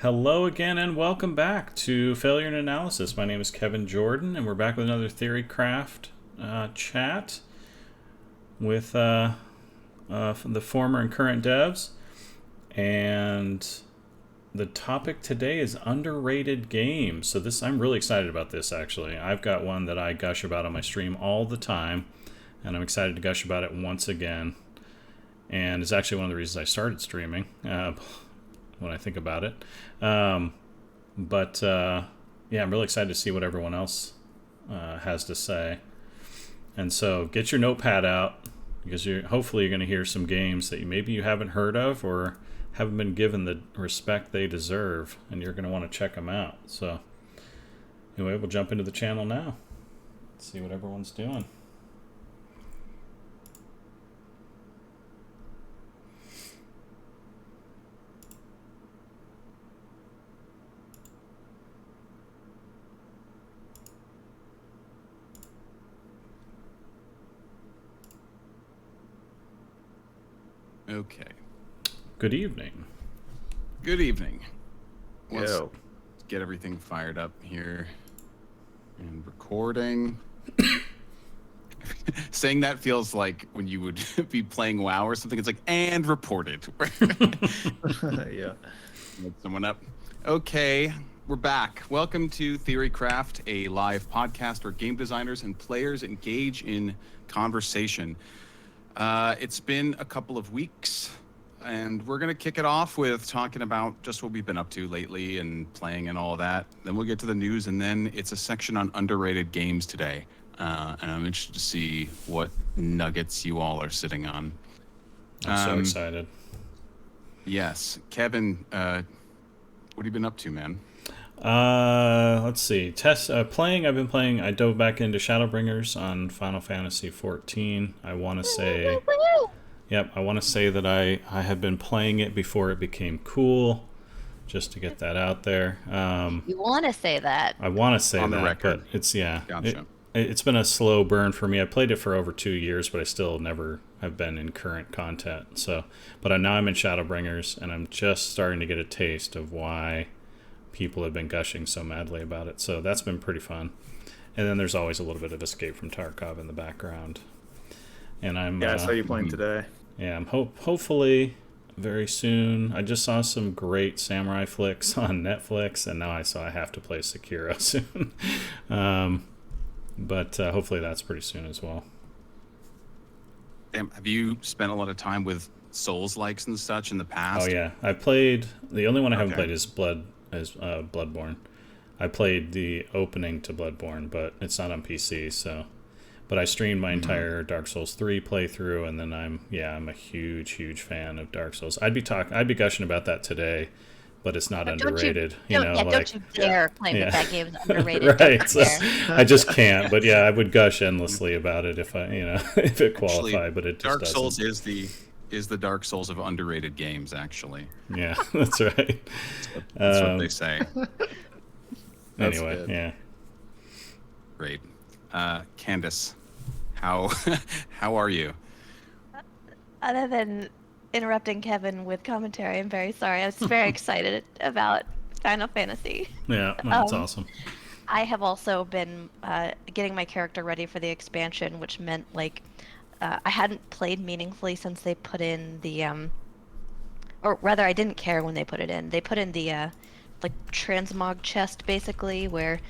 Hello again, and welcome back to Failure and Analysis. My name is Kevin Jordan, and we're back with another Theorycraft chat with the former and current devs. And the topic today is underrated games. So I'm really excited about this, actually. I've got one that I gush about on my stream all the time, and I'm excited to gush about it once again. And it's actually one of the reasons I started streaming. When I think about it. Yeah, I'm really excited to see what everyone else has to say. And so get your notepad out, because hopefully you're going to hear some games that maybe you haven't heard of or haven't been given the respect they deserve, and you're going to want to check them out. So anyway, we'll jump into the channel now. Let's see what everyone's doing. Okay. Good evening. Good evening. Let's Yo. get everything fired up here and recording. Saying that feels like when you would be playing WoW or something. It's like, and reported. Yeah. Let someone up. Okay, we're back. Welcome to Theorycraft, a live podcast where game designers and players engage in conversation. It's been a couple of weeks, and we're going to kick it off with talking about just what we've been up to lately and playing and all that. Then we'll get to the news, and then it's a section on underrated games today. And I'm interested to see what nuggets you all are sitting on. I'm so excited. Yes. Kevin, what have you been up to, man? Let's see. Playing. I've been playing. I dove back into Shadowbringers on Final Fantasy 14. I want to say, yep. I want to say that I had been playing it before it became cool, just to get that out there. You want to say that? I want to say On the that, record. but it's Gotcha. It's been a slow burn for me. I played it for over 2 years, but I still never have been in current content. So, but now I'm in Shadowbringers, and I'm just starting to get a taste of why people have been gushing so madly about it. So that's been pretty fun. And then there's always a little bit of Escape from Tarkov in the background. And I I saw you playing today. Yeah, I'm hopefully very soon. I just saw some great samurai flicks on Netflix, and now I have to play Sekiro soon. But hopefully that's pretty soon as well. Have you spent a lot of time with Souls-likes and such in the past? Oh yeah, I played. The only one I haven't Okay. played is Bloodborne. I played the opening to Bloodborne, but it's not on PC. So, but I streamed my entire Dark Souls 3 playthrough, and then I'm a huge fan of Dark Souls. I'd be gushing about that today, but it's not underrated. Don't you dare claim that that game's underrated. Right. Don't So dare. I just can't. But yeah, I would gush endlessly about it if if it qualified. Actually, But it just Dark doesn't. Souls is the Dark Souls of underrated games, actually. Yeah, that's right. That's what they say. That's Anyway, good. yeah. Great. Candace, how are you? Other than interrupting Kevin with commentary, I'm very sorry. I was very excited about Final Fantasy. Yeah, that's Um, awesome. I have also been getting my character ready for the expansion, which meant I hadn't played meaningfully since they put in the or rather I didn't care when they put it in. They put in the transmog chest, basically, where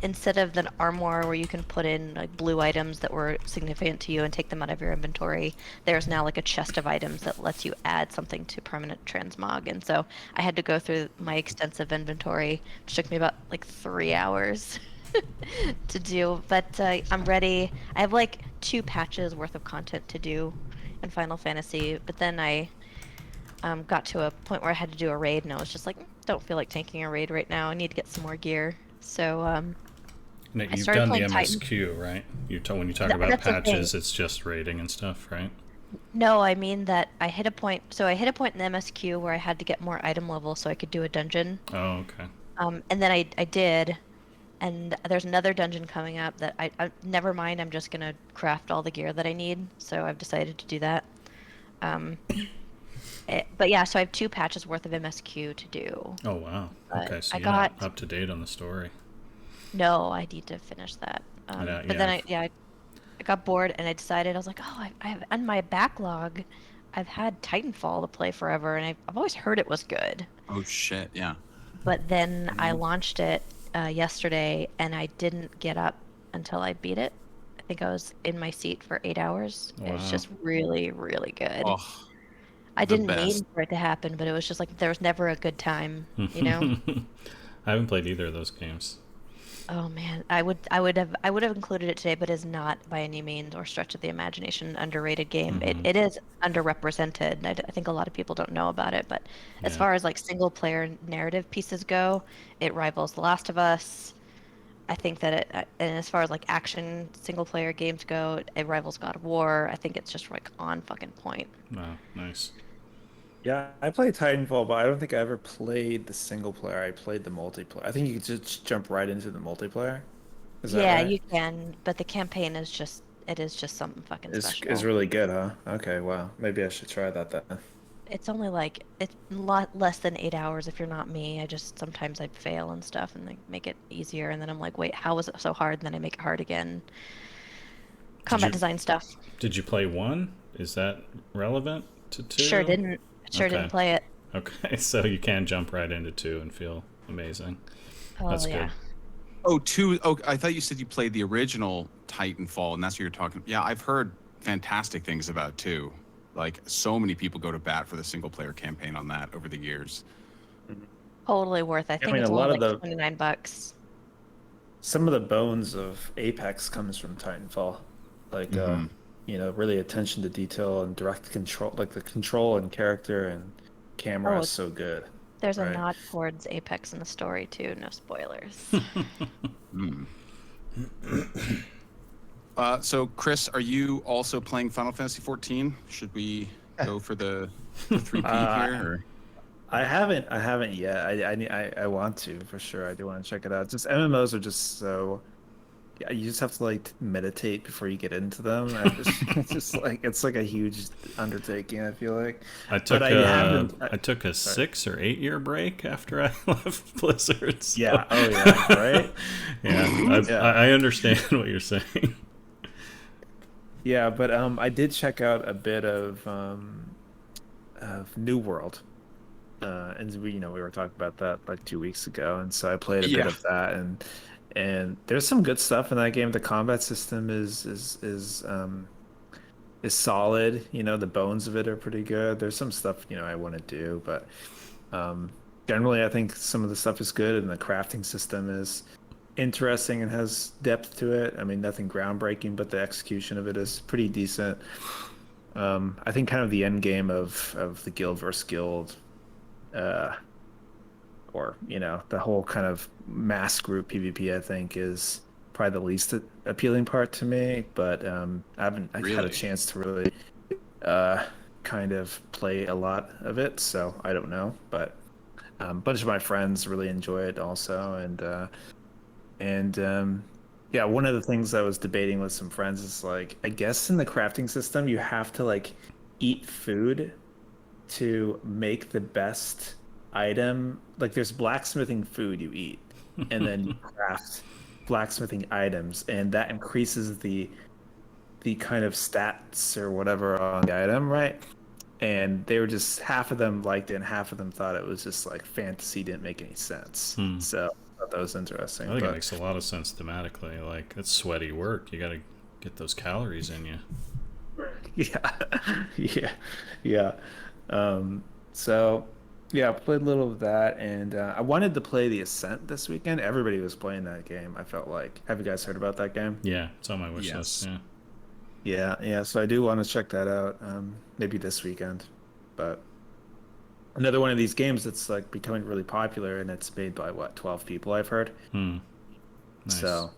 instead of the armoire where you can put in blue items that were significant to you and take them out of your inventory, there's now a chest of items that lets you add something to permanent transmog. And so I had to go through my extensive inventory, which took me about 3 hours to do. But I'm ready. I have 2 patches worth of content to do in Final Fantasy, but then I got to a point where I had to do a raid, and I was just don't feel like tanking a raid right now. I need to get some more gear. So You've started done the playing Titan. MSQ, right? When you talk No, about that's the patches, thing. it's just rating and stuff, right? No, I mean that I hit a point. So I hit a point in the MSQ where I had to get more item level so I could do a dungeon. Oh, okay. And then I did, and there's another dungeon coming up that I never mind. I'm just gonna craft all the gear that I need. So I've decided to do that. But yeah, so I have 2 patches worth of MSQ to do. Oh wow. But Okay, so I you're not got up to date on the story. no, I need to finish that. But then Yeah. I got bored and I decided I was like, oh, I have on my backlog. I've had Titanfall to play forever, and I've always heard it was good. Oh shit, yeah. But then I Mhm. launched it yesterday, and I didn't get up until I beat it. I think I was in my seat for 8 hours. It was Wow. just really, really good. Oh, I the didn't best. mean for it to happen, but it was just like there was never a good time, you know? I haven't played either of those games. Oh man, I would have included it today, but is not by any means or stretch of the imagination an underrated game. Mm-hmm. It is underrepresented, and I think a lot of people don't know about it. But as Yeah. far as like single player narrative pieces go, it rivals The Last of Us. I think that and as far as like action single player games go, it rivals God of War. I think it's just like on fucking point. Wow. Nice. Yeah, I played Titanfall, but I don't think I ever played the single player. I played the multiplayer. I think you could just jump right into the multiplayer. Is that Yeah, right? you can, but the campaign is just it is just something fucking Is special. really good, huh? Okay, wow. Maybe I should try that then. It's only like it's a lot less than 8 hours if you're not me. I just sometimes I fail and stuff and like make it easier, and then I'm like, wait, how was it so hard? And then I make it hard again. Did Combat you design stuff. did you play one? Is that relevant to Sure two? didn't. Sure didn't Okay. play it. Okay. So you can jump right into two and feel amazing. Oh That's yeah. good. Oh, two. Oh, I thought you said you played the original Titanfall, and that's what you're talking. Yeah, I've heard fantastic things about two. Like so many people go to bat for the single player campaign on that over the years. Mhm. Totally worth it. I I think mean, a it's only lot of like the $29. some of the bones of Apex comes from Titanfall. Like Hmm. really attention to detail and direct control, like the control and character and camera Oh, is so good, there's a right? nod towards Apex in the story too. No spoilers. Mm. So, Chris, are you also playing Final Fantasy 14? Should we go for the three-peat Uh, here? Or? I haven't yet. I want to for sure. I do want to check it out. Just MMOs are just so, yeah, you just have to like meditate before you get into them. And it's just like it's like a huge undertaking, I feel like. I But took I a haven't. I took a Sorry. 6 or 8 year break after I left Blizzard. So Yeah. Oh yeah. Right. yeah, Yeah. I understand what you're saying. Yeah. But I did check out a bit of New World. And we were talking about that like 2 weeks ago, and so I played a bit Yeah, of that, and there's some good stuff in that game. The combat system is solid. The bones of it are pretty good. There's some stuff I want to do, but um, generally I think some of the stuff is good, and the crafting system is interesting and has depth to it. I mean, nothing groundbreaking, but the execution of it is pretty decent. I think kind of the end game of the guild versus guild, uh, or the whole kind of mass group PvP, I think is probably the least appealing part to me. But I haven't had a really. chance to really uh, kind of play a lot of it, so I don't know. But a bunch of my friends really enjoy it also, and yeah, one of the things I was debating with some friends is like, I guess in the crafting system you have to like eat food to make the best item. Like there's blacksmithing food you eat, and then you craft blacksmithing items, and that increases the kind of stats or whatever on the item, right? And they were just half of them liked it, and half of them thought it was just like fantasy, didn't make any sense. Hmm. So I thought that was I interesting. think it But makes a lot of sense thematically. Like it's sweaty work. You got to get those calories in you. yeah, yeah, yeah. Um, so yeah, I played a little of that, and I wanted to play the Ascent this weekend. Everybody was playing that game. I felt like, have you guys heard about that game? Yeah, it's on my wish list. Yes. Yeah. Yeah, yeah. So I do want to check that out. Maybe this weekend. But another one of these games that's like becoming really popular, and it's made by what, 12 people I've heard. Hmm. Nice. So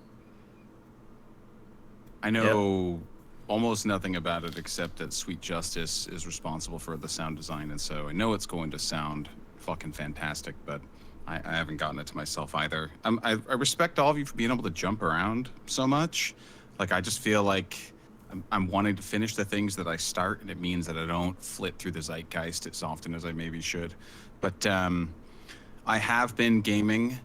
I yep. know almost nothing about it except that Sweet Justice is responsible for the sound design, and so I know it's going to sound fucking fantastic, but I haven't gotten it to myself either. I respect all of you for being able to jump around so much. Like, I just feel like I'm wanting to finish the things that I start, and it means that I don't flit through the zeitgeist as often as I maybe should. But I have been gaming.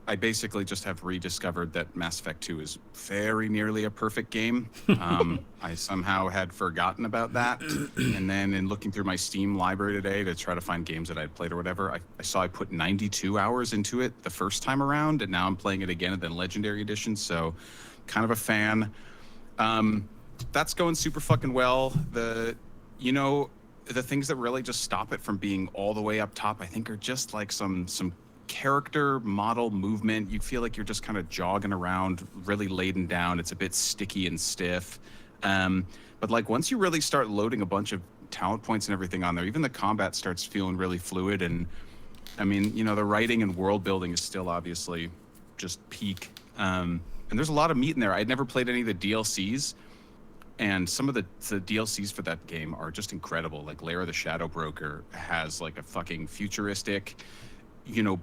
I basically just have rediscovered that Mass Effect 2 is very nearly a perfect game. I somehow had forgotten about that. And then in looking through my Steam library today to try to find games that I'd played or whatever, I saw I put 92 hours into it the first time around, and now I'm playing it again in the Legendary Edition, so kind of a fan. That's going super fucking well. The things that really just stop it from being all the way up top, I think, are just like some character model movement. You feel like you're just kind of jogging around, really laden down. It's a bit sticky and stiff. But like once you really start loading a bunch of talent points and everything on there, even the combat starts feeling really fluid. And I mean, the writing and world building is still obviously just peak. And there's a lot of meat in there. I'd never played any of the DLCs, and some of the DLCs for that game are just incredible. Like Lair of the Shadow Broker has like a fucking futuristic,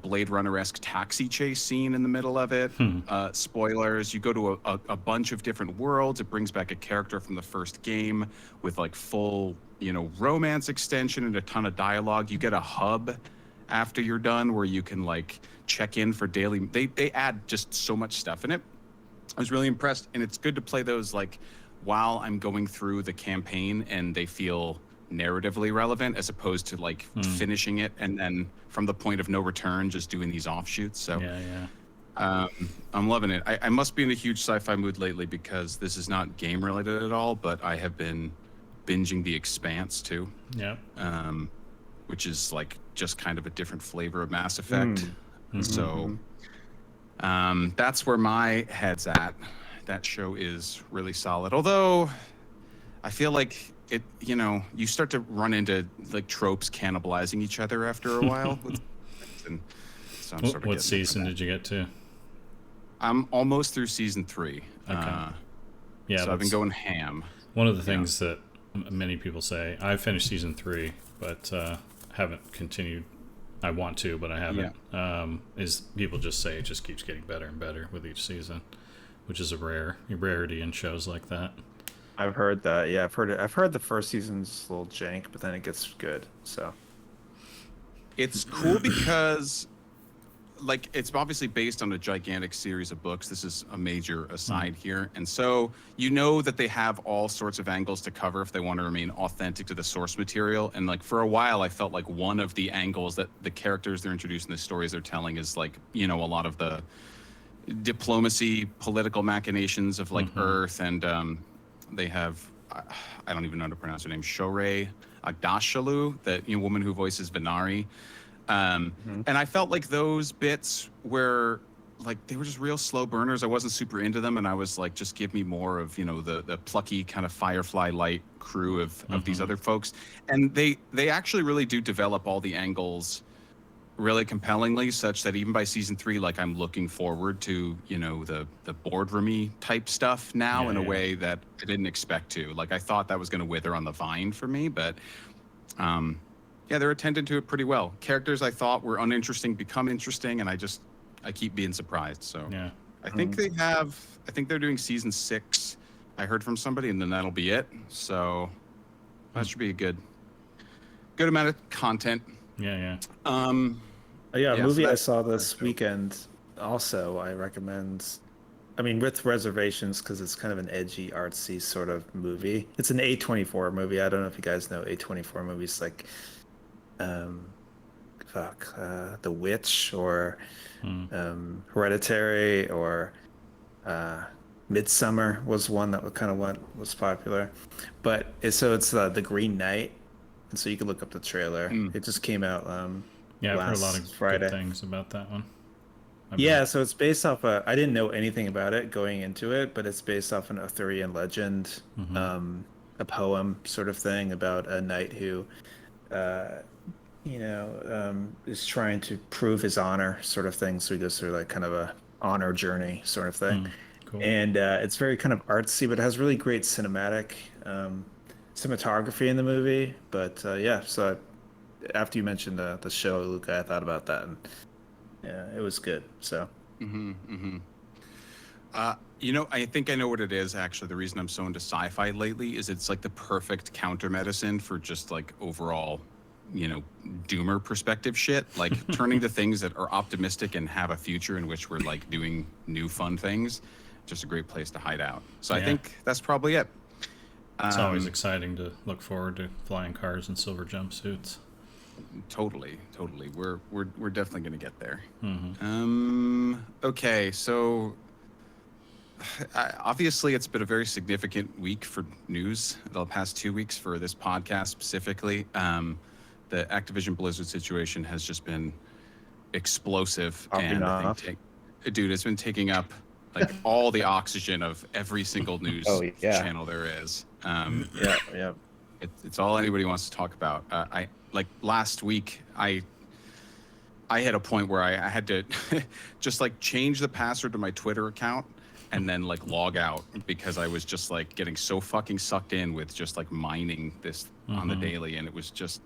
Blade Runner-esque taxi chase scene in the middle of it. Spoilers, you go to a bunch of different worlds. It brings back a character from the first game with like full, romance extension and a ton of dialogue. You get a hub after you're done where you can like check in for daily. They add just so much stuff in it. I was really impressed, and it's good to play those like while I'm going through the campaign and they feel narratively relevant, as opposed to like finishing it and then from the point of no return just doing these offshoots. So I'm loving it. I must be in a huge sci-fi mood lately, because this is not game related at all, but I have been binging The Expanse too. Which is like just kind of a different flavor of Mass Effect. So that's where my head's at. That show is really solid, although I feel like it, you start to run into like tropes cannibalizing each other after a while. And so I'm sort of what season did you get to? I'm almost through season 3. Okay. So I've been going ham. One of the things that many people say, I finished season 3, but haven't continued. I want to, but I haven't. Is people just say it just keeps getting better and better with each season, which is a rarity in shows like that. I've heard that. Yeah, I've heard it. I've heard the first season's a little jank, but then it gets good. So it's cool because, like, it's obviously based on a gigantic series of books. This is a major aside here, and so that they have all sorts of angles to cover if they want to remain authentic to the source material. And like for a while, I felt like one of the angles that the characters they're introducing, the stories they're telling, is like a lot of the diplomacy, political machinations of like Earth, and they have, I don't even know how to pronounce her name, Shorey Agdashalu, that woman who voices Venari. And I felt like those bits were like, they were just real slow burners. I wasn't super into them, and I was like, just give me more of the plucky kind of Firefly light crew of these other folks. And they actually really do develop all the angles really compellingly, such that even by season 3, like, I'm looking forward to the boardroomy type stuff now in a way that I didn't expect to. Like, I thought that was going to wither on the vine for me, but they're attending to it pretty well. Characters I thought were uninteresting become interesting, and I keep being surprised. So I think they're doing season 6. I heard from somebody, and then that'll be it. So that should be a good amount of content. A movie so I saw this weekend also I recommend. I mean, with reservations, because it's kind of an edgy, artsy sort of movie. It's an A24 movie. I don't know if you guys know A24 movies, like The Witch, or Hereditary, or Midsummer was one that was popular. But it's The Green Knight, and so you can look up the trailer. It just came out I've heard a lot of Friday. good things about that one. So it's based off I didn't know anything about it going into it, but it's based off an Arthurian legend, a poem sort of thing about a knight who is trying to prove his honor, sort of thing. So he goes through like kind of a honor journey sort of thing. Cool. And it's very kind of artsy, but it has really great cinematic cinematography in the movie. But so after you mentioned the show, Luca, I thought about that, and it was good. So I think I know what it is, actually. The reason I'm so into sci-fi lately is it's like the perfect counter medicine for just like overall, doomer perspective shit. Like turning to things that are optimistic and have a future in which we're like doing new fun things. Just a great place to hide out. So I Yeah. think that's probably it. It's always exciting to look forward to flying cars in silver jumpsuits. Totally. We're definitely gonna get there. Mm-hmm. Okay, so obviously it's been a very significant week for news. The past 2 weeks for this podcast specifically. The Activision Blizzard situation has just been explosive, Popping and I off. think, dude, it's been taking up like all the oxygen of every single news Oh, yeah. channel there is. Yeah. It's all anybody wants to talk about. I like last week. I hit a point where I had to just like change the password to my Twitter account and then like log out because I was just like getting so fucking sucked in with just like mining this on the daily, and it was just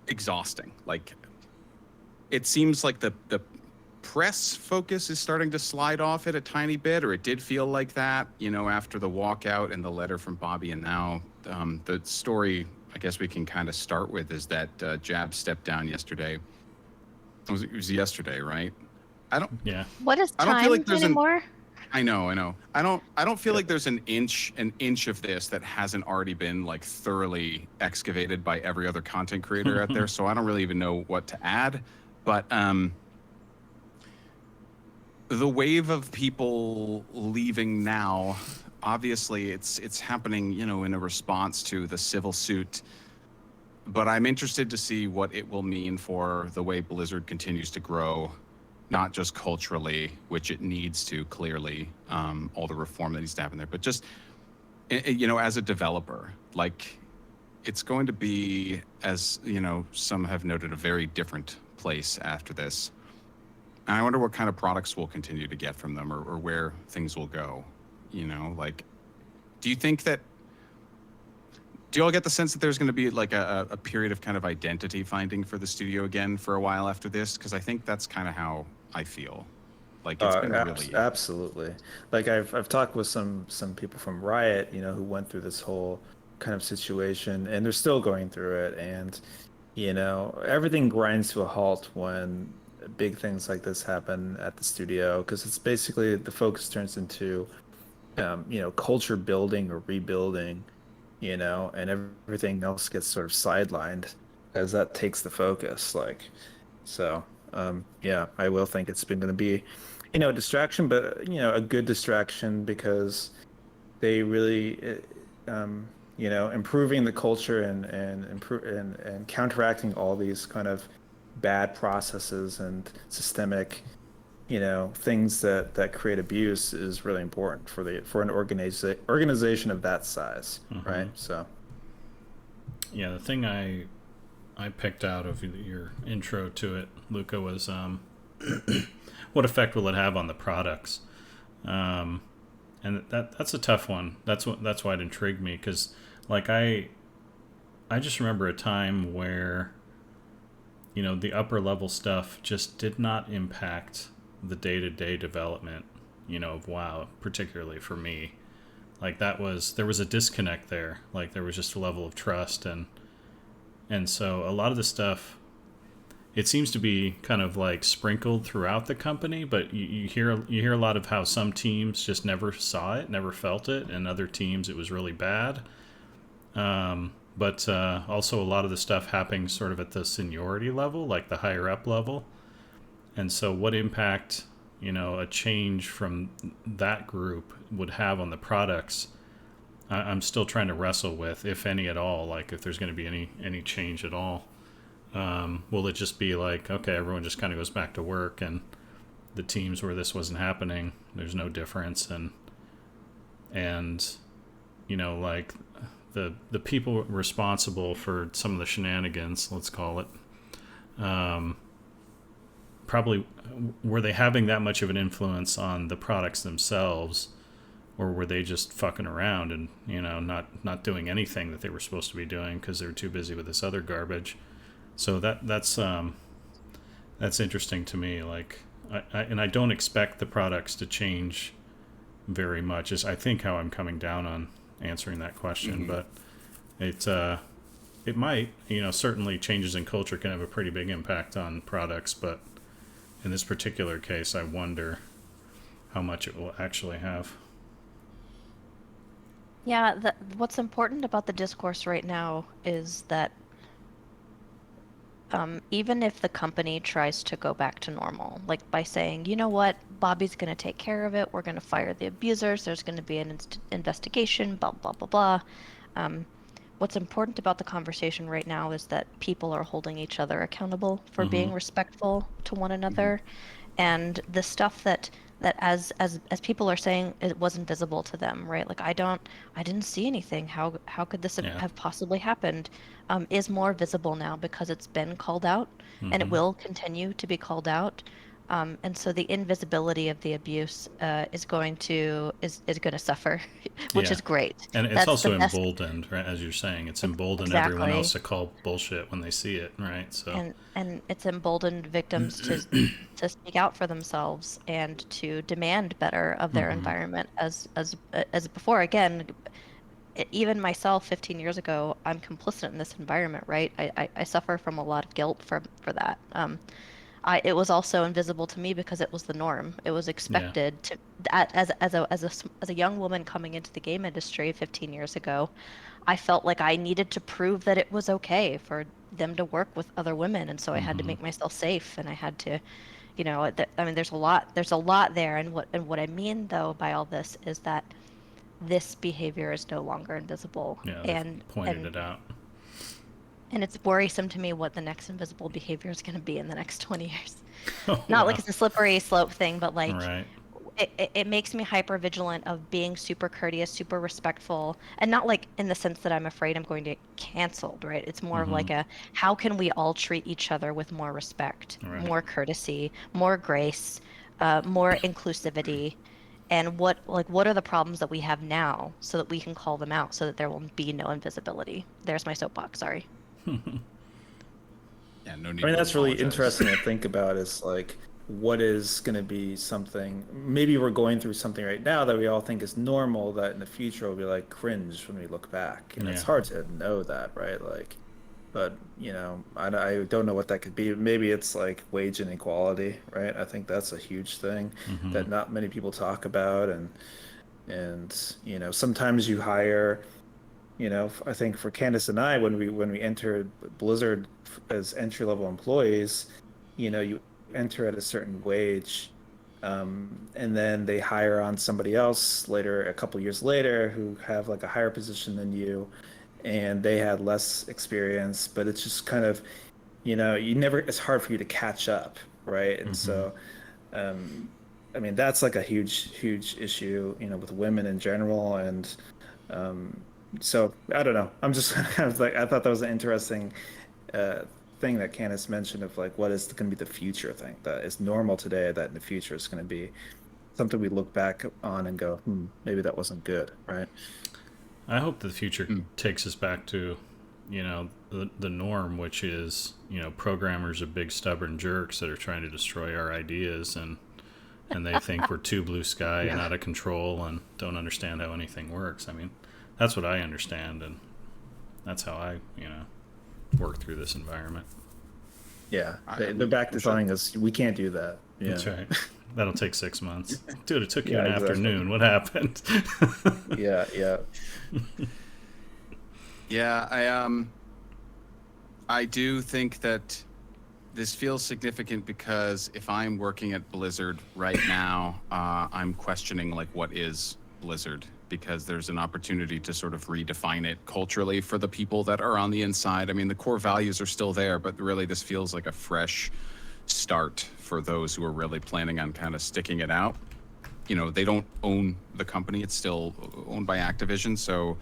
exhausting. Like it seems like the press focus is starting to slide off it a tiny bit, or it did feel like that, after the walkout and the letter from Bobby. And now the story, I guess we can kind of start with, is that Jab stepped down yesterday. It was yesterday, right? Yeah. What is I don't time feel like there's anymore? I know. I don't feel like there's an inch of this that hasn't already been like thoroughly excavated by every other content creator out there. So I don't really even know what to add. But the wave of people leaving now, obviously it's happening, in a response to the civil suit. But I'm interested to see what it will mean for the way Blizzard continues to grow, not just culturally, which it needs to, clearly, all the reform that needs to happen there, but just, as a developer, like it's going to be, as some have noted, a very different place after this. And I wonder what kind of products we'll continue to get from them, or where things will go. Like, do you all get the sense that there's going to be like a period of kind of identity finding for the studio again for a while after this? Because I think that's kind of how I feel. Like it's been really Absolutely. Like I've talked with some people from Riot, who went through this whole kind of situation, and they're still going through it. And everything grinds to a halt when big things like this happen at the studio, because it's basically the focus turns into culture building or rebuilding, and everything else gets sort of sidelined as that takes the focus. Like, so yeah, I will think it's been going to be, a distraction, but a good distraction, because they really, improving the culture and improve and counteracting all these kind of bad processes and systemic, things that create abuse is really important for an organization of that size, right? So Yeah, the thing I picked out of your intro to it, Luca, was what effect will it have on the products? And that's a tough one. That's why it intrigued me, because like I just remember a time where the upper level stuff just did not impact the day-to-day development of WoW, particularly for me. Like there was a disconnect there. Like there was just a level of trust, and so a lot of the stuff, it seems to be kind of like sprinkled throughout the company, but you hear a lot of how some teams just never saw it, never felt it, and other teams it was really bad. But also a lot of the stuff happening sort of at the seniority level, like the higher up level. And so what impact, a change from that group would have on the products, I'm still trying to wrestle with, if any at all, like if there's going to be any change at all. Will it just be like, okay, everyone just kind of goes back to work, and the teams where this wasn't happening, there's no difference, and like the people responsible for some of the shenanigans, let's call it, probably, were they having that much of an influence on the products themselves, or were they just fucking around and not doing anything that they were supposed to be doing because they were too busy with this other garbage? So that's interesting to me. Like and I don't expect the products to change very much. Is I think how I'm coming down on answering that question, but it's it might, certainly changes in culture can have a pretty big impact on products, but in this particular case, I wonder how much it will actually have. Yeah, what's important about the discourse right now is that even if the company tries to go back to normal, like by saying, you know what, Bobby's going to take care of it, we're going to fire the abusers, there's going to be an investigation, blah, blah, blah, blah. What's important about the conversation right now is that people are holding each other accountable for being respectful to one another, and the stuff that as people are saying, it wasn't visible to them, right? Like I didn't see anything. How could this Yeah. have possibly happened? Is more visible now because it's been called out, and it will continue to be called out. And so the invisibility of the abuse is going to suffer, which Yeah. is great. And it's That's the also best. emboldened, right? As you're saying, it's emboldened everyone Exactly. else to call bullshit when they see it, right? So, And it's emboldened victims to speak out for themselves and to demand better of their environment as before. Again, even myself 15 years ago, I'm complicit in this environment, right? I suffer from a lot of guilt for that. It was also invisible to me because it was the norm. It was yeah. expected to, as a young woman coming into the game industry 15 years ago, I felt like I needed to prove that it was okay for them to work with other women, and so I had to make myself safe, and I had to, I mean, there's a lot there, and what I mean though by all this is that this behavior is no longer invisible, Yeah, they've and pointed and it out. and it's worrisome to me what the next invisible behavior is going to be in the next 20 years. Oh, Not like wow. it's a slippery slope thing, but All like right. it makes me hyper vigilant of being super courteous, super respectful, and not like in the sense that I'm afraid I'm going to get canceled, right? It's more of like a how can we all treat each other with more respect, All right. more courtesy, more grace, more inclusivity, and what are the problems that we have now so that we can call them out so that there will be no invisibility. There's my soapbox, sorry. Yeah, no I need mean, to that's really apologize. interesting to think about is like, what is going to be something, maybe we're going through something right now that we all think is normal that in the future will be like cringe when we look back. And it's Yeah. hard to know that, right? Like, but I don't know what that could be. Maybe it's like wage inequality, right? I think that's a huge thing that not many people talk about. And, sometimes you hire, I think for Candace and I, when we entered Blizzard as entry level employees, you enter at a certain wage, and then they hire on somebody else later, a couple years later, who have like a higher position than you, and they had less experience, but it's just kind of, it's hard for you to catch up, right? And so, um, I mean, that's like a huge, huge issue, with women in general, and um, so I don't know. I'm just kind of like I thought that was an interesting uh, thing that Candace mentioned of like what is going to be the future thing that is normal today that in the future is going to be something we look back on and go, maybe that wasn't good, right? I hope the future Mm. takes us back to, the norm, which is, programmers are big stubborn jerks that are trying to destroy our ideas, and they think we're too blue sky and Yeah. out of control and don't understand how anything works. I mean, that's what I understand, and that's how I, work through this environment. Yeah. I, They're back I'm to sure. telling us we can't do that. Yeah. That's right. That'll take 6 months. Dude, it took you Yeah, an exactly. afternoon. What happened? Yeah, yeah. Yeah, I do think that this feels significant because if I'm working at Blizzard right now, I'm questioning like what is Blizzard because there's an opportunity to sort of redefine it culturally for the people that are on the inside. I mean, the core values are still there, but really this feels like a fresh start for those who are really planning on kind of sticking it out. They don't own the company. It's still owned by Activision. So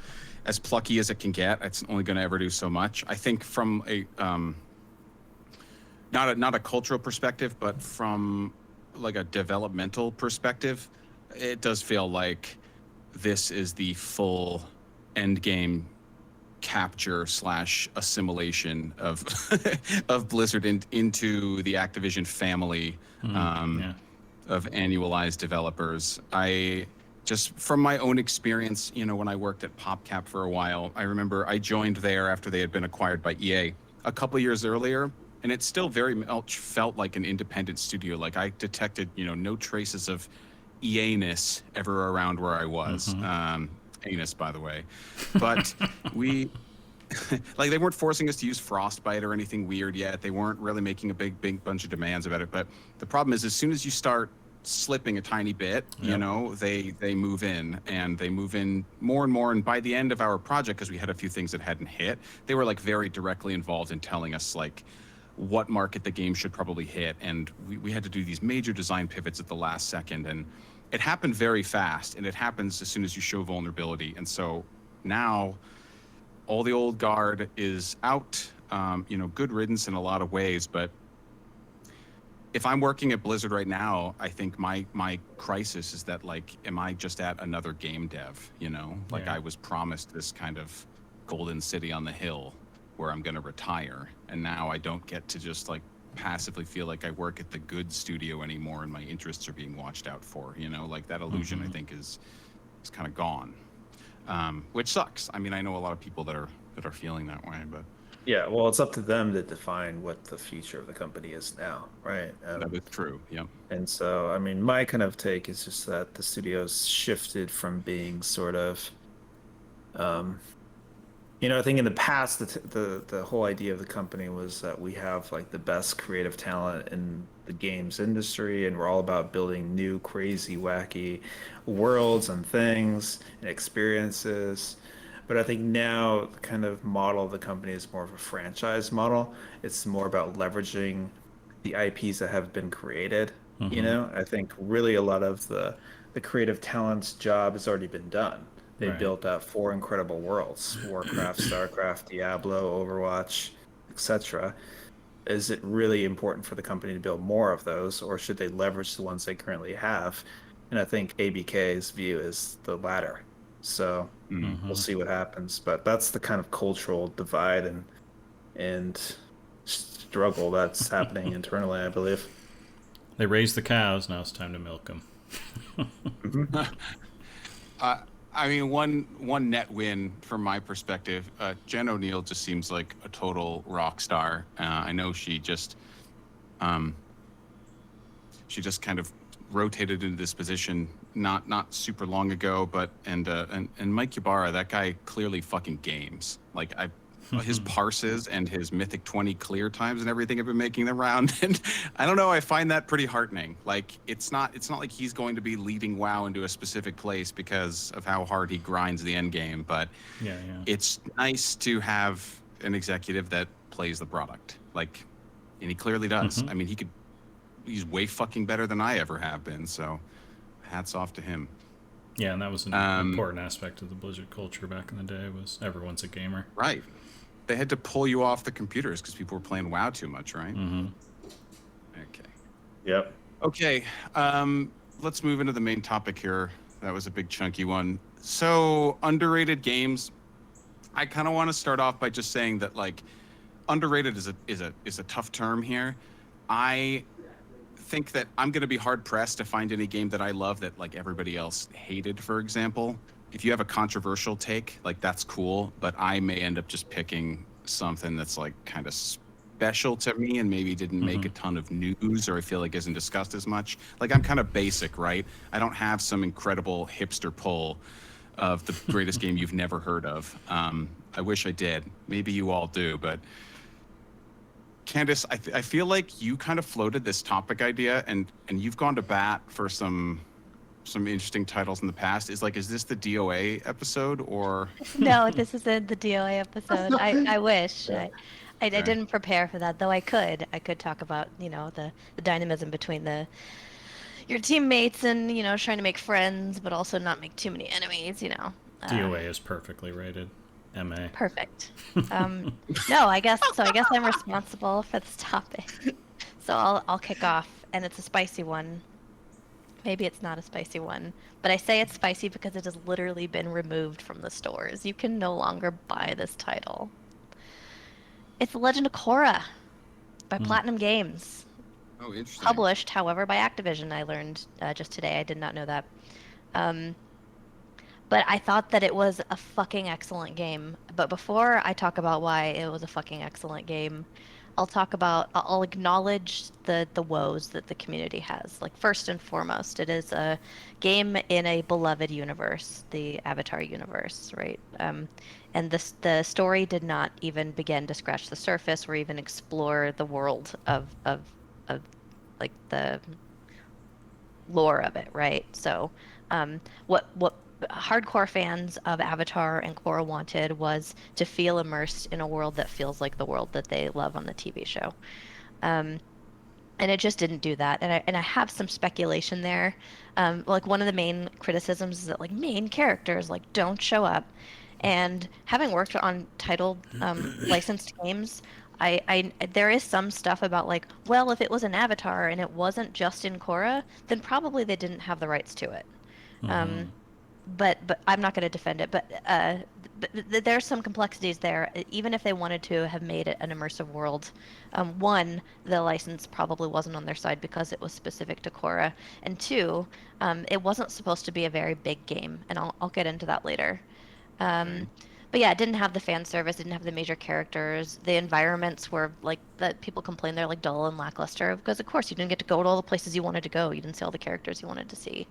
as plucky as it can get, it's only going to ever do so much. I think from a not a cultural perspective, but from like a developmental perspective, it does feel like this is the full end game capture / assimilation of of Blizzard into the Activision family of annualized developers. I just from my own experience, when I worked at PopCap for a while, I remember I joined there after they had been acquired by EA a couple years earlier, and it still very much felt like an independent studio. Like I detected, no traces of EA-ness ever around where I was. Anus, by the way. But we, like, they weren't forcing us to use Frostbite or anything weird yet. They weren't really making a big bunch of demands about it. But the problem is, as soon as you start slipping a tiny bit, they move in, and they move in more and more. And by the end of our project, because we had a few things that hadn't hit, they were like very directly involved in telling us like what market the game should probably hit. And we had to do these major design pivots at the last second. And it happened very fast, and it happens as soon as you show vulnerability. And so now all the old guard is out, good riddance in a lot of ways. But if I'm working at Blizzard right now, I think my crisis is that, like, am I just at another game dev, Like I was promised this kind of golden city on the hill where I'm going to retire. And now I don't get to just like passively feel like I work at the good studio anymore, and my interests are being watched out for, like that illusion I think is kind of gone, which sucks. I mean, I know a lot of people that are feeling that way, but yeah, well, it's up to them to define what the future of the company is now, right? that is true. Yeah. And so, I mean, my kind of take is just that the studio's shifted from being sort of I think in the past, the whole idea of the company was that we have like the best creative talent in the games industry, and we're all about building new, crazy, wacky worlds and things and experiences. But I think now the kind of model of the company is more of a franchise model. It's more about leveraging the IPs that have been created. I think really a lot of the creative talent's job has already been done. They built out 4 incredible worlds: Warcraft, Starcraft, Diablo, Overwatch, etc. Is it really important for the company to build more of those, or should they leverage the ones they currently have? And I think ABK's view is the latter. So we'll see what happens. But that's the kind of cultural divide and struggle that's happening internally, I believe. They raised the cows. Now it's time to milk them. I mean, one net win from my perspective. Jen O'Neill just seems like a total rock star. I know she just kind of rotated into this position not super long ago, but and Mike Ybarra, that guy clearly fucking games. Like his parses and his Mythic 20 clear times and everything have been making the round, and I don't know, I find that pretty heartening. Like it's not like he's going to be leading WoW into a specific place because of how hard he grinds the end game, but it's nice to have an executive that plays the product, like, and he clearly does. I mean, he's way fucking better than I ever have been, so hats off to him. Yeah, and that was an important aspect of the Blizzard culture back in the day, was everyone's a gamer. Right. They had to pull you off the computers because people were playing WoW too much, right? Okay. Yep. Okay. Let's move into the main topic here. That was a big chunky one. So, underrated games. I kind of want to start off by just saying that, like, underrated is a tough term here. I think that I'm going to be hard pressed to find any game that I love that like everybody else hated, for example. If you have a controversial take, like, that's cool, but I may end up just picking something that's like kind of special to me and maybe didn't make a ton of news, or I feel like isn't discussed as much. Like, I'm kind of basic, right? I don't have some incredible hipster pull of the greatest game you've never heard of. I wish I did. Maybe you all do, but Candace, I feel like you kind of floated this topic idea, and you've gone to bat for some interesting titles in the past. Is this the DOA episode, or? No, this isn't the DOA episode. I wish. I didn't prepare for that, though. I could talk about the dynamism between your teammates and trying to make friends, but also not make too many enemies. DOA is perfectly rated. MA. Perfect. No, I guess I'm responsible for this topic. So I'll kick off, and it's a spicy one. Maybe it's not a spicy one, but I say it's spicy because it has literally been removed from the stores. You can no longer buy this title. It's The Legend of Korra by Hmm. Platinum Games. Oh, interesting. Published, however, by Activision. I learned just today. I did not know that. Um, but I thought that it was a fucking excellent game. But before I talk about why it was a fucking excellent game, I'll acknowledge the woes that the community has. Like first and foremost, it is a game in a beloved universe, the Avatar universe, right? And the story did not even begin to scratch the surface or even explore the world of like the lore of it, right? So, what hardcore fans of Avatar and Korra wanted was to feel immersed in a world that feels like the world that they love on the TV show. Um, and it just didn't do that. And I have some speculation there. Like one of the main criticisms is that like main characters like don't show up. And having worked on titled licensed games, there is some stuff about like, well, if it was an Avatar and it wasn't just in Korra, then probably they didn't have the rights to it. Um, but I'm not going to defend it. But there's some complexities there. Even if they wanted to have made it an immersive world, one, the license probably wasn't on their side because it was specific to Korra, and two, it wasn't supposed to be a very big game, and I'll get into that later. Okay. Um, but yeah, it didn't have the fan service, didn't have the major characters. The environments were like that people complain they're like dull and lackluster because of course you didn't get to go to all the places you wanted to go. You didn't see all the characters you wanted to see.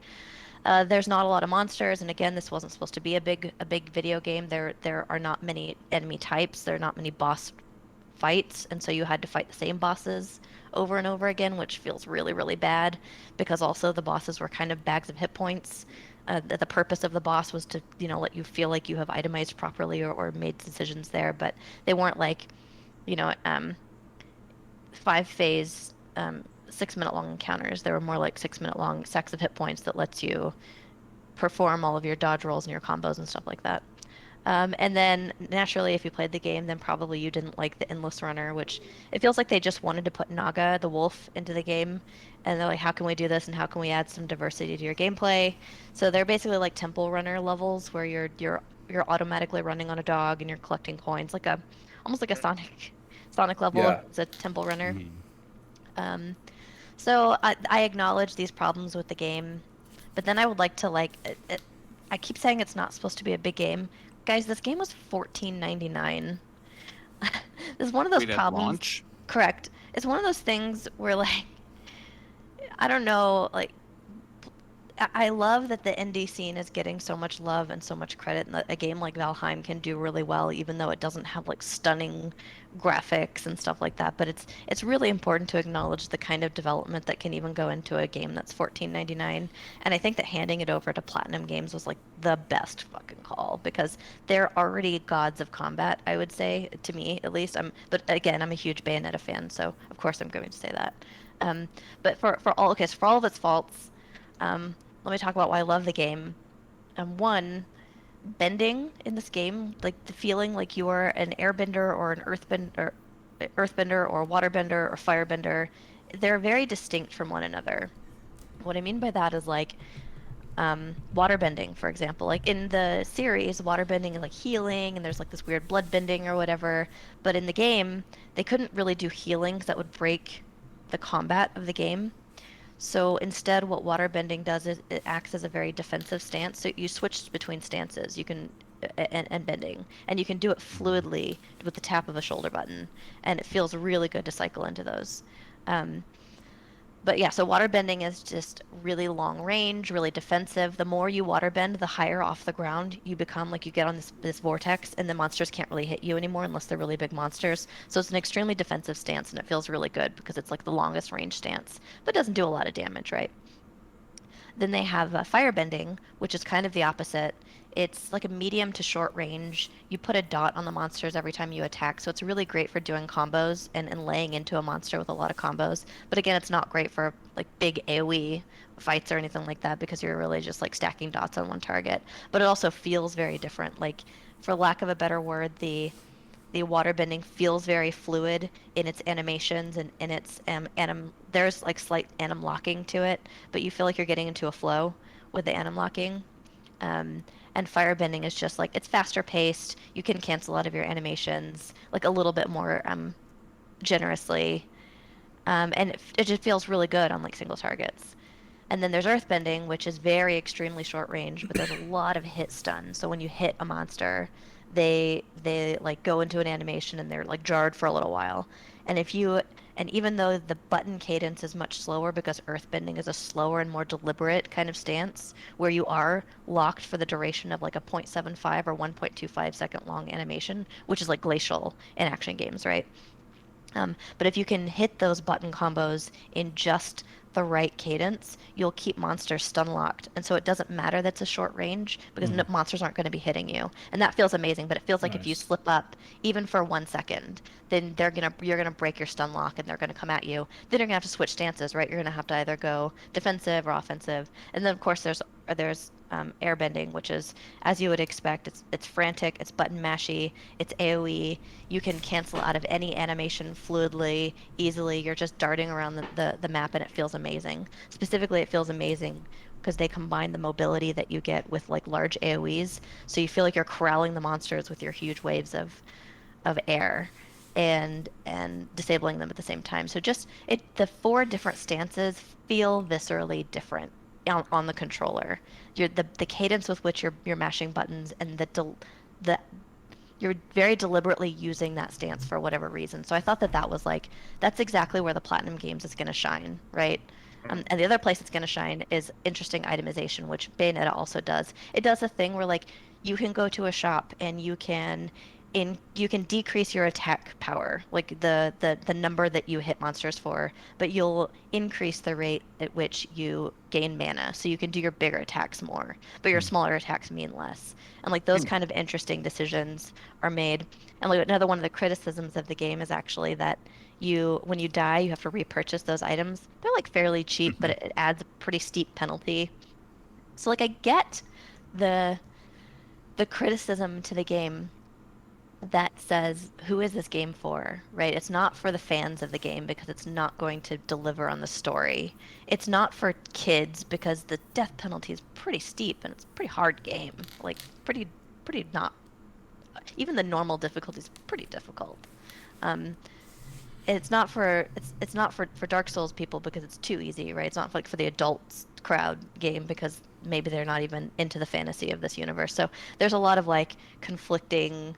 There's not a lot of monsters, and again, this wasn't supposed to be a big video game. There are not many enemy types. There are not many boss fights, and so you had to fight the same bosses over and over again, which feels really, really bad because also the bosses were kind of bags of hit points. The purpose of the boss was to, let you feel like you have itemized properly or made decisions there, but they weren't like, you know, 5 phase, 6 minute long encounters. They were more like 6 minute long stacks of hit points that lets you perform all of your dodge rolls and your combos and stuff like that. And then naturally, if you played the game, then probably you didn't like the endless runner, which it feels like they just wanted to put Naga, the wolf, into the game. And they're like, how can we do this and how can we add some diversity to your gameplay? So they're basically like temple runner levels where you're automatically running on a dog and you're collecting coins, like a almost like a Sonic level Yeah. as a temple runner. Mhm. Um, so I acknowledge these problems with the game, but then I would like to I keep saying it's not supposed to be a big game. Guys, this game was 14.99. This is one of those Wait, at problems. launch? Correct. It's one of those things where I don't know, I love that the indie scene is getting so much love and so much credit, and that a game like Valheim can do really well, even though it doesn't have like stunning graphics and stuff like that. But it's really important to acknowledge the kind of development that can even go into a game that's 14.99. And I think that handing it over to Platinum Games was like the best fucking call because they're already gods of combat, I would say, to me at least. But again, I'm a huge Bayonetta fan, so of course I'm going to say that. But for all of its faults. Um, Let me talk about why I love the game. One, bending in this game, like the feeling like you are an airbender or an earthbender or a waterbender or firebender, they're very distinct from one another. What I mean by that is like waterbending, for example. Like in the series, waterbending is like healing, and there's like this weird blood bending or whatever. But in the game, they couldn't really do healing because that would break the combat of the game. So instead, what waterbending does is it acts as a very defensive stance. So you switch between stances. You can and bending, and you can do it fluidly with the tap of a shoulder button, and it feels really good to cycle into those. Um, but yeah, so waterbending is just really long range, really defensive. The more you waterbend, the higher off the ground you become. Like you get on this vortex, and the monsters can't really hit you anymore unless they're really big monsters. So it's an extremely defensive stance, and it feels really good because it's like the longest range stance, but doesn't do a lot of damage, right? Then they have firebending, which is kind of the opposite. It's like a medium to short range. You put a dot on the monsters every time you attack, so it's really great for doing combos and laying into a monster with a lot of combos. But again, it's not great for like big AoE fights or anything like that because you're really just like stacking dots on one target. But it also feels very different. Like, for lack of a better word, the the waterbending feels very fluid in its animations and in its there's like slight anim locking to it, but you feel like you're getting into a flow with the anim locking. Um, and firebending is just like it's faster paced. You can cancel out of your animations like a little bit more generously, and it just feels really good on like single targets. And then there's earthbending, which is very extremely short range, but there's a lot of hit stun. So when you hit a monster, they like go into an animation and they're like jarred for a little while. And if you and even though the button cadence is much slower because earthbending is a slower and more deliberate kind of stance where you are locked for the duration of like a 0.75 or 1.25 second long animation, which is like glacial in action games, right? But if you can hit those button combos in just the right cadence, you'll keep monsters stun locked. And so it doesn't matter that's a short range because monsters aren't going to be hitting you. And that feels amazing, but it feels like if you Nice. slip up even for 1 second, then you're gonna break your stun lock and they're gonna come at you. Then you're gonna have to switch stances, right? You're gonna have to either go defensive or offensive. And then of course there's airbending, which is as you would expect. It's frantic, it's button mashy, it's AoE. You can cancel out of any animation fluidly, easily. You're just darting around the map and it feels amazing. Specifically, it feels amazing because they combine the mobility that you get with like large AoEs. So you feel like you're corralling the monsters with your huge waves of air and disabling them at the same time. So just the four different stances feel viscerally different on the controller. The cadence with which you're mashing buttons and the you're very deliberately using that stance for whatever reason. So I thought that was like that's exactly where the Platinum Games is going to shine, right? And the other place it's going to shine is interesting itemization, which Bayonetta also does. It does a thing where like you can go to a shop and you can decrease your attack power, like the number that you hit monsters for, but you'll increase the rate at which you gain mana, so you can do your bigger attacks more, but your smaller attacks mean less. And like those kind of interesting decisions are made. And like another one of the criticisms of the game is actually that when you die, you have to repurchase those items. They're like fairly cheap, but it adds a pretty steep penalty. So like I get the criticism to the game that says, who is this game for, right? It's not for the fans of the game because it's not going to deliver on the story. It's not for kids because the death penalty is pretty steep and it's a pretty hard game. Like, pretty not. Even the normal difficulty is pretty difficult. It's not for Dark Souls people because it's too easy, right? It's not like for the adults crowd game because maybe they're not even into the fantasy of this universe. So there's a lot of like conflicting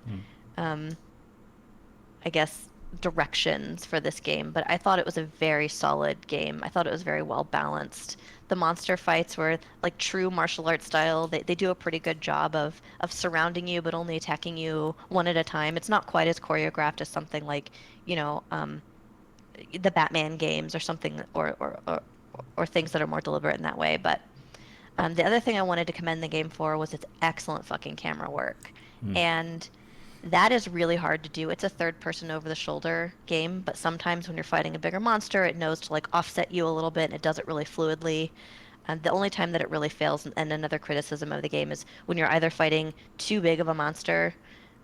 I guess, directions for this game, but I thought it was a very solid game. I thought it was very well balanced. The monster fights were like true martial arts style. They do a pretty good job of surrounding you, but only attacking you one at a time. It's not quite as choreographed as something like, you know, the Batman games or something, or things that are more deliberate in that way. But the other thing I wanted to commend the game for was its excellent fucking camera work. And that is really hard to do. It's a third person over the shoulder game, but sometimes when you're fighting a bigger monster, it knows to like offset you a little bit and it does it really fluidly. And the only time that it really fails, and another criticism of the game, is when you're either fighting too big of a monster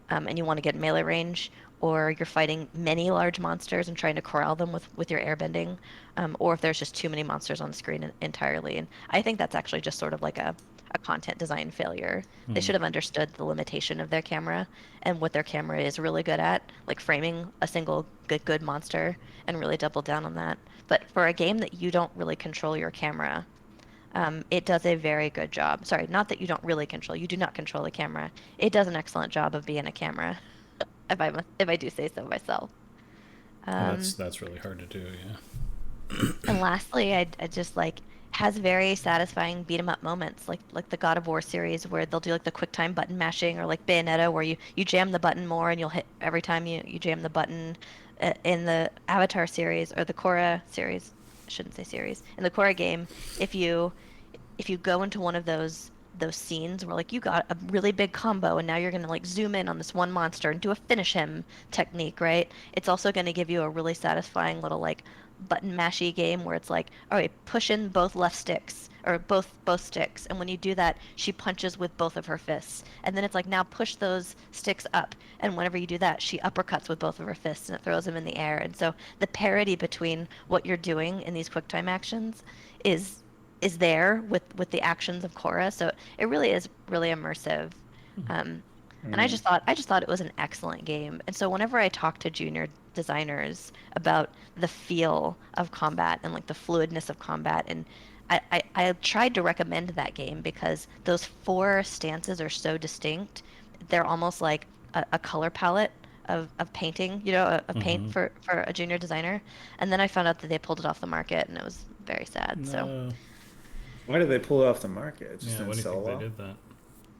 and you want to get melee range, or you're fighting many large monsters and trying to corral them with your airbending, or if there's just too many monsters on the screen entirely. And I think that's actually just sort of like a content design failure. They should have understood the limitation of their camera and what their camera is really good at, like framing a single good monster, and really double down on that. But for a game that you don't really control your camera, it does a very good job. Sorry, not that you don't really control. You do not control the camera. It does an excellent job of being a camera, if I do say so myself. That's really hard to do, yeah. And lastly, I just like has very satisfying beat 'em up moments, like the God of War series where they'll do like the quick time button mashing, or like Bayonetta where you jam the button more and you'll hit every time you jam the button. In the Avatar series or the Korra series, I shouldn't say series. In the Korra game, if you go into one of those scenes where like you got a really big combo and now you're going to like zoom in on this one monster and do a finish him technique, right? It's also going to give you a really satisfying little like button mashy game where it's like, all right, push in both left sticks or both sticks, and when you do that, she punches with both of her fists, and then it's like, now push those sticks up, and whenever you do that, she uppercuts with both of her fists and it throws them in the air. And so the parity between what you're doing in these quick time actions is is there with the actions of Korra. So it really is really immersive. Um, and I just thought it was an excellent game. And so whenever I talk to junior designers about the feel of combat and like the fluidness of combat, and I tried to recommend that game because those four stances are so distinct. They're almost like a color palette of painting, a paint for a junior designer. And then I found out that they pulled it off the market, and it was very sad. So No. Why did they pull it off the market? It just Yeah, why didn't do you sell think they well. did that?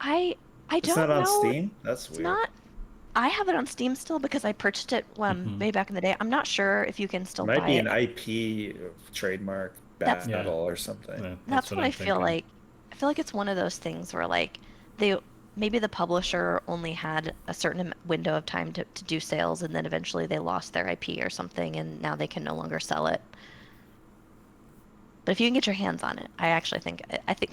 I It's don't not on know. Steam? That's It's weird. not. I have it on Steam still because I purchased it way back in the day. I'm not sure if you can It still might buy be it. an IP trademark That's Yeah, battle or something. that's that's what what I I'm feel thinking. like. I feel like it's one of those things where like they maybe the publisher only had a certain window of time to do sales, and then eventually they lost their IP or something, and now they can no longer sell it. But if you can get your hands on it, I think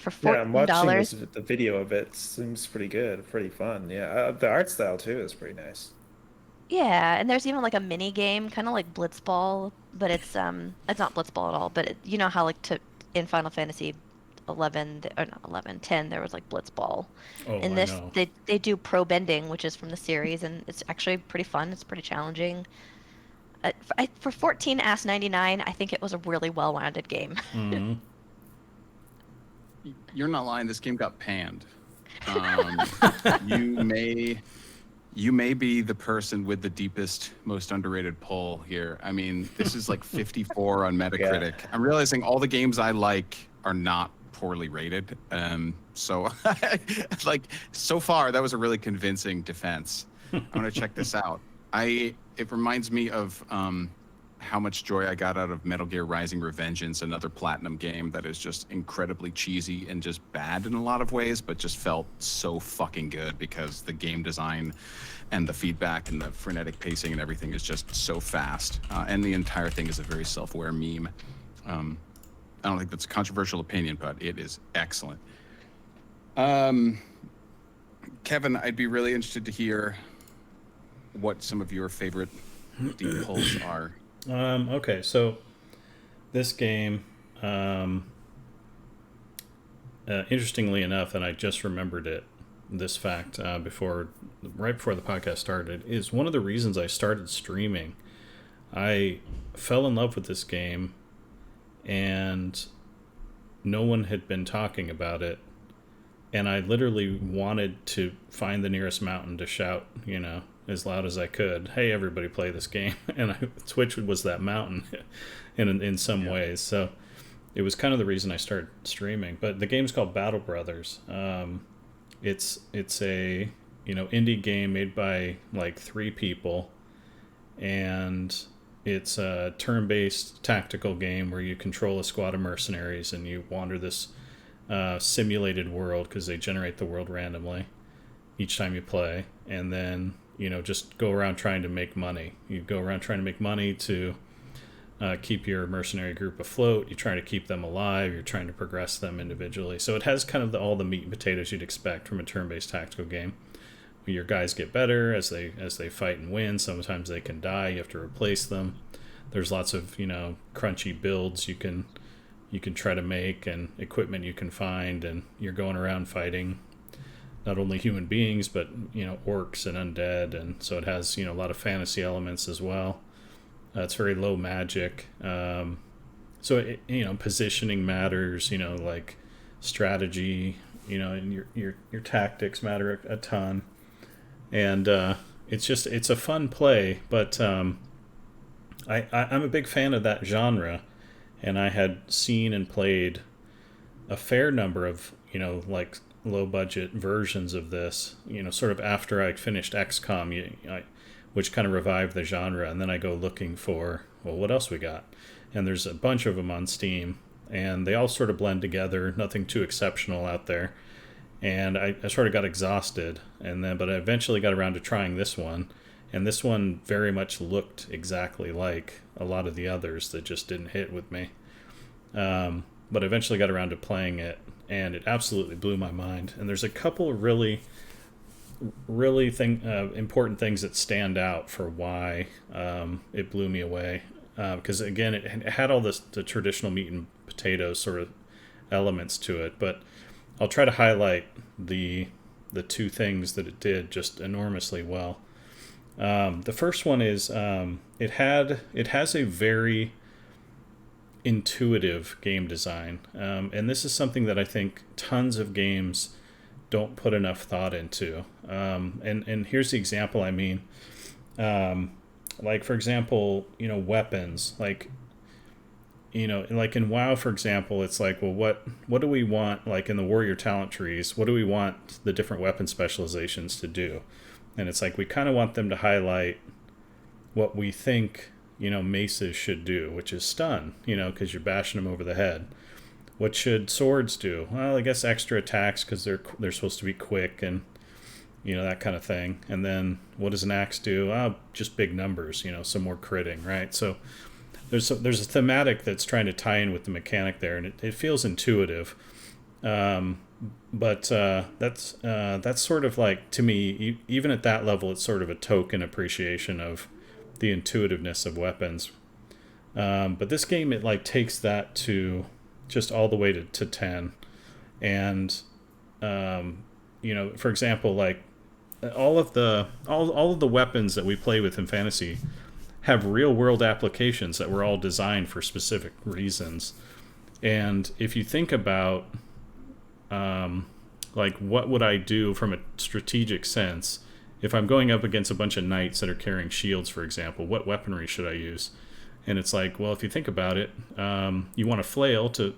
for Yeah, I'm watching $14. the video of it. Seems pretty good, pretty fun. Yeah, the art style too is pretty nice. Yeah, and there's even like a mini game, kind of like Blitzball, but it's not Blitzball at all. But you know how like to in Final Fantasy 11 or not 11 10 there was like Blitzball. Oh, In I this know. they do pro bending, which is from the series, and it's actually pretty fun. It's pretty challenging. For 14 ass 99, I think it was a really well-rounded game. Hmm. You're not lying. This game got panned. Um, you may you may be the person with the deepest, most underrated pull here. I mean, this is like 54 on Metacritic. Yeah. I'm realizing all the games I like are not poorly rated. So like so far that was a really convincing defense. I'm gonna check this out. It reminds me of how much joy I got out of Metal Gear Rising: Revengeance, another Platinum game that is just incredibly cheesy and just bad in a lot of ways, but just felt so fucking good because the game design and the feedback and the frenetic pacing and everything is just so fast. And the entire thing is a very self-aware meme. I don't think that's a controversial opinion, but it is excellent. Kevin, I'd be really interested to hear what some of your favorite deep pulls are. Okay, so this game, interestingly enough, and I just remembered this fact right before the podcast started, is one of the reasons I started streaming. I fell in love with this game, and no one had been talking about it, and I literally wanted to find the nearest mountain to shout, as loud as I could, "Hey, everybody, play this game!" And Twitch was that mountain, in some ways. So it was kind of the reason I started streaming. But the game's called Battle Brothers. It's a indie game made by like 3 people, and it's a turn-based tactical game where you control a squad of mercenaries and you wander this simulated world because they generate the world randomly each time you play, and then just go around trying to make money. You go around trying to make money to keep your mercenary group afloat. You're trying to keep them alive. You're trying to progress them individually. So it has kind of all the meat and potatoes you'd expect from a turn-based tactical game. Your guys get better as they fight and win. Sometimes they can die. You have to replace them. There's lots of crunchy builds you can try to make and equipment you can find, and you're going around fighting not only human beings but orcs and undead, and so it has a lot of fantasy elements as well. It's very low magic, so positioning matters. Like strategy, and your tactics matter a ton, and it's a fun play. But I'm a big fan of that genre, and I had seen and played a fair number of like low budget versions of this, sort of after I finished XCOM, which kind of revived the genre. And then I go looking for, well, what else we got? And there's a bunch of them on Steam, and they all sort of blend together, nothing too exceptional out there. And I sort of got exhausted, but I eventually got around to trying this one, And this one very much looked exactly like a lot of the others that just didn't hit with me. But I eventually got around to playing it, and it absolutely blew my mind. And there's a couple of really important things that stand out for why it blew me away. Because again, it had all the traditional meat and potatoes sort of elements to it, but I'll try to highlight the two things that it did just enormously well. The first one is it has a very intuitive game design, and this is something that I think tons of games don't put enough thought into. And here's the example I mean. Like, for example, weapons. Like in WoW, for example, it's like, well, what do we want? Like in the warrior talent trees, what do we want the different weapon specializations to do? And it's like we kind of want them to highlight what we think maces should do, which is stun. Because you're bashing them over the head. What should swords do? Well, I guess extra attacks because they're supposed to be quick and that kind of thing. And then what does an axe do? Oh, just big numbers. Some more critting, right? So there's a thematic that's trying to tie in with the mechanic there, and it feels intuitive. But that's sort of like, to me, even at that level, it's sort of a token appreciation of the intuitiveness of weapons. But this game, it like takes that to just all the way to 10. And for example, like all of the weapons that we play with in fantasy have real world applications that were all designed for specific reasons. And if you think about like what would I do from a strategic sense if I'm going up against a bunch of knights that are carrying shields, for example, what weaponry should I use? And it's like, well, if you think about it, you want a flail to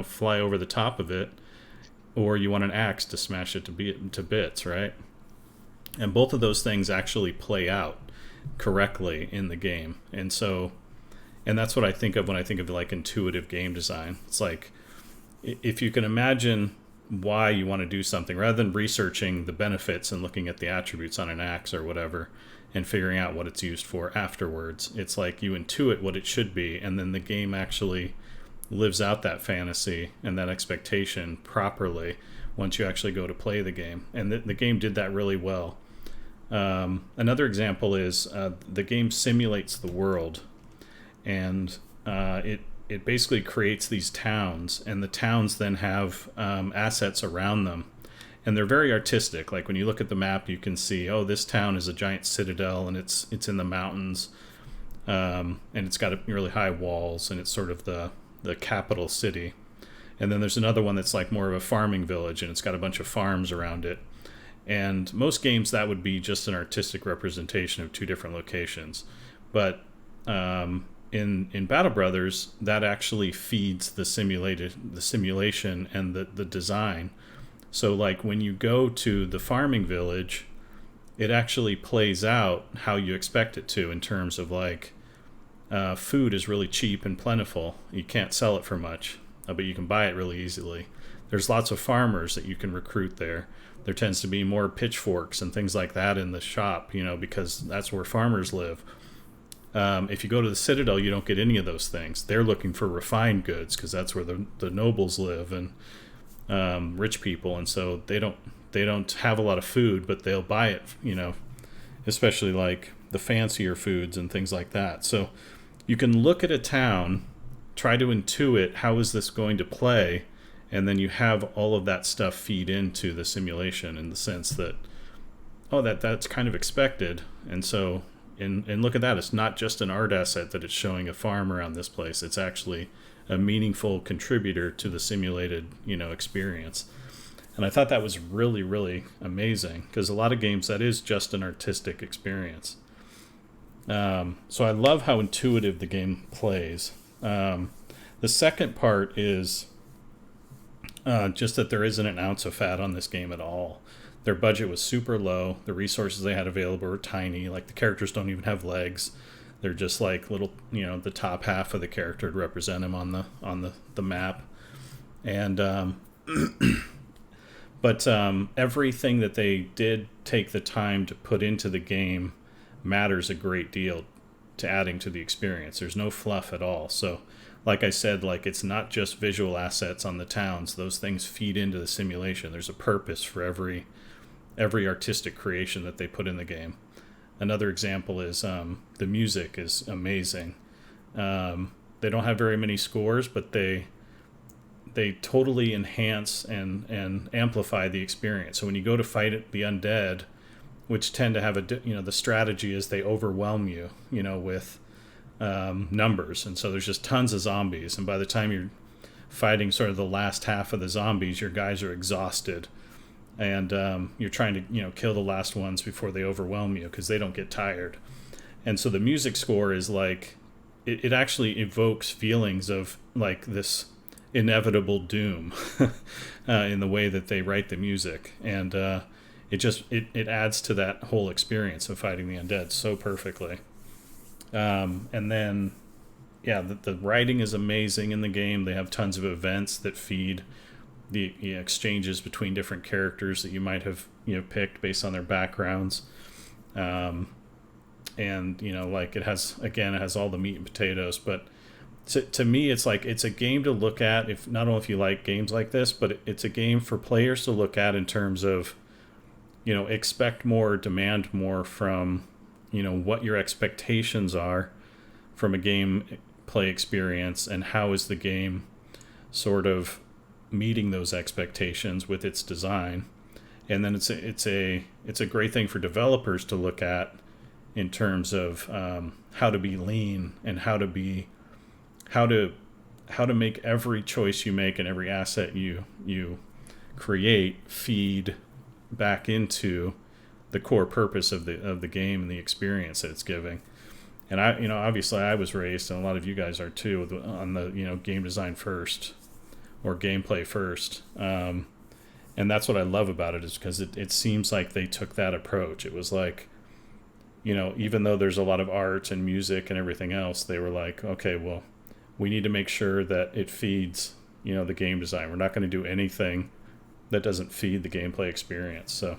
fly over the top of it, or you want an axe to smash it to bits, right? And both of those things actually play out correctly in the game. And that's what I think of when I think of like intuitive game design. It's like, if you can imagine why you want to do something, rather than researching the benefits and looking at the attributes on an axe or whatever, and figuring out what it's used for afterwards. It's like you intuit what it should be, and then the game actually lives out that fantasy and that expectation properly once you actually go to play the game. And the game did that really well. Another example is the game simulates the world, and it basically creates these towns, and the towns then have assets around them. And they're very artistic. Like when you look at the map, you can see, oh, this town is a giant citadel, and it's in the mountains, and it's got really high walls, and it's sort of the capital city. And then there's another one that's like more of a farming village, and it's got a bunch of farms around it. And most games, that would be just an artistic representation of two different locations. But in Battle Brothers, that actually feeds the simulation and the design. So like when you go to the farming village, it actually plays out how you expect it to, in terms of like food is really cheap and plentiful. You can't sell it for much, but you can buy it really easily. There's lots of farmers that you can recruit there. There tends to be more pitchforks and things like that in the shop, because that's where farmers live. If you go to the Citadel, you don't get any of those things. They're looking for refined goods because that's where the nobles live and rich people, and so they don't have a lot of food, but they'll buy it, especially like the fancier foods and things like that. So you can look at a town, try to intuit how is this going to play, and then you have all of that stuff feed into the simulation in the sense that, oh, that's kind of expected. And so and look at that, it's not just an art asset that it's showing a farm around this place. It's actually a meaningful contributor to the simulated, experience. And I thought that was really, really amazing, because a lot of games, that is just an artistic experience. So I love how intuitive the game plays. The second part is just that there isn't an ounce of fat on this game at all. Their budget was super low. The resources they had available were tiny. Like, the characters don't even have legs. They're just like little, the top half of the character to represent him on the map. And but everything that they did take the time to put into the game matters a great deal to adding to the experience. There's no fluff at all. So, like I said, like it's not just visual assets on the towns. Those things feed into the simulation. There's a purpose for every artistic creation that they put in the game. Another example is the music is amazing. They don't have very many scores, but they totally enhance and amplify the experience. So when you go to fight the undead, which tend to have the strategy is they overwhelm you, with numbers, and so there's just tons of zombies, and by the time you're fighting sort of the last half of the zombies, your guys are exhausted, and you're trying to kill the last ones before they overwhelm you because they don't get tired. And so the music score is like it actually evokes feelings of like this inevitable doom in the way that they write the music, and it adds to that whole experience of fighting the undead so perfectly. And then the writing is amazing in the game. They have tons of events that feed the exchanges between different characters that you might have picked based on their backgrounds. And like it has all the meat and potatoes, but to me it's like it's a game to look at, if not only if you like games like this, but it's a game for players to look at in terms of expect more, demand more from what your expectations are from a game play experience, and how is the game sort of meeting those expectations with its design. And then it's a great thing for developers to look at in terms of how to be lean, and how to make every choice you make and every asset you create feed back into the core purpose of the game and the experience that it's giving. And obviously I was raised, and a lot of you guys are too, on the game design first, or gameplay first. And that's what I love about it, is because it seems like they took that approach. It was like, even though there's a lot of art and music and everything else, they were like, okay, well, we need to make sure that it feeds, the game design. We're not going to do anything that doesn't feed the gameplay experience. So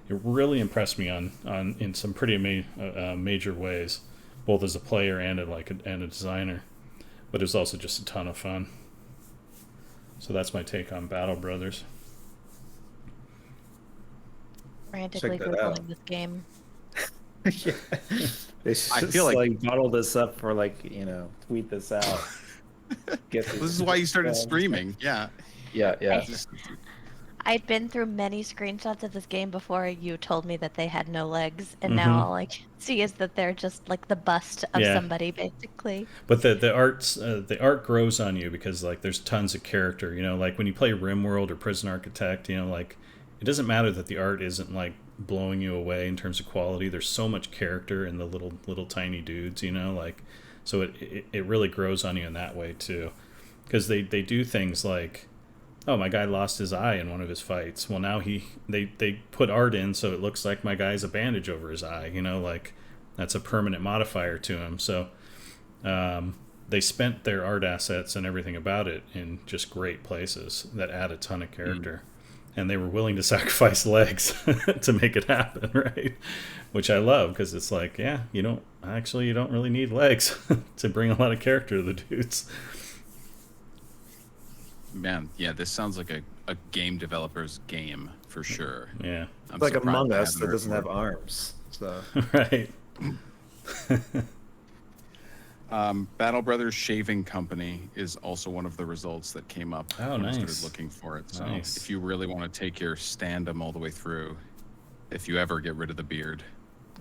it really impressed me in some pretty major ways, both as a player and a designer. But it was also just a ton of fun. So that's my take on Battle Brothers. Frantically googling this game. Yeah. They should feel like bottle this up for tweet this out. This is why you started streaming. Yeah. I'd been through many screenshots of this game before you told me that they had no legs, and Mm-hmm. now all I can see is that they're just like the bust of somebody, basically. But the art grows on you, because like there's tons of character. Like when you play RimWorld or Prison Architect, like it doesn't matter that the art isn't like blowing you away in terms of quality. There's so much character in the little tiny dudes, like, so it really grows on you in that way too, because they do things like, oh, my guy lost his eye in one of his fights. Well, now they put art in so it looks like my guy has a bandage over his eye. Like that's a permanent modifier to him. So they spent their art assets and everything about it in just great places that add a ton of character. And they were willing to sacrifice legs to make it happen, right? Which I love, because it's like, you don't really need legs to bring a lot of character to the dudes. Man, yeah, this sounds like a game developer's game for sure. Yeah. It's like Among Us that doesn't have arms. So Right. Battle Brothers Shaving Company is also one of the results that came up when I started looking for it. So if you really want to take your stand-em all the way through, if you ever get rid of the beard,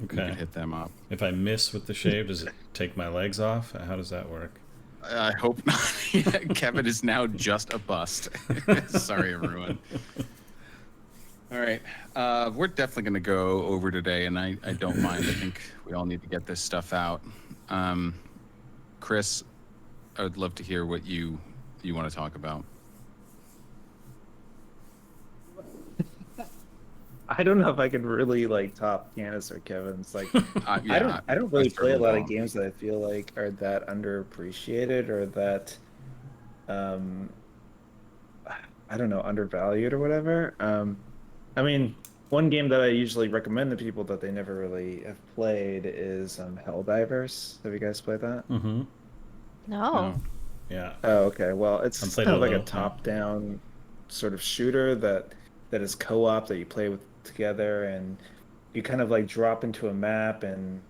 you can hit them up. If I miss with the shave, does it take my legs off? How does that work? I hope not. Kevin is now just a bust. Sorry, everyone. All right. We're definitely going to go over today, and I don't mind. I think we all need to get this stuff out. Chris, I would love to hear what you want to talk about. I don't know if I can really top Candace or Kevin's. I don't really play a lot of games that I feel like are that underappreciated or that I don't know, undervalued or whatever. I mean, one game that I usually recommend to people that they never really have played is Helldivers. Have you guys played that? Mm-hmm. No. No. Yeah. Oh, okay. Well, I it's played kind a of like a little. Yeah. top-down sort of shooter that is co-op that you play with together, and you kind of like drop into a map and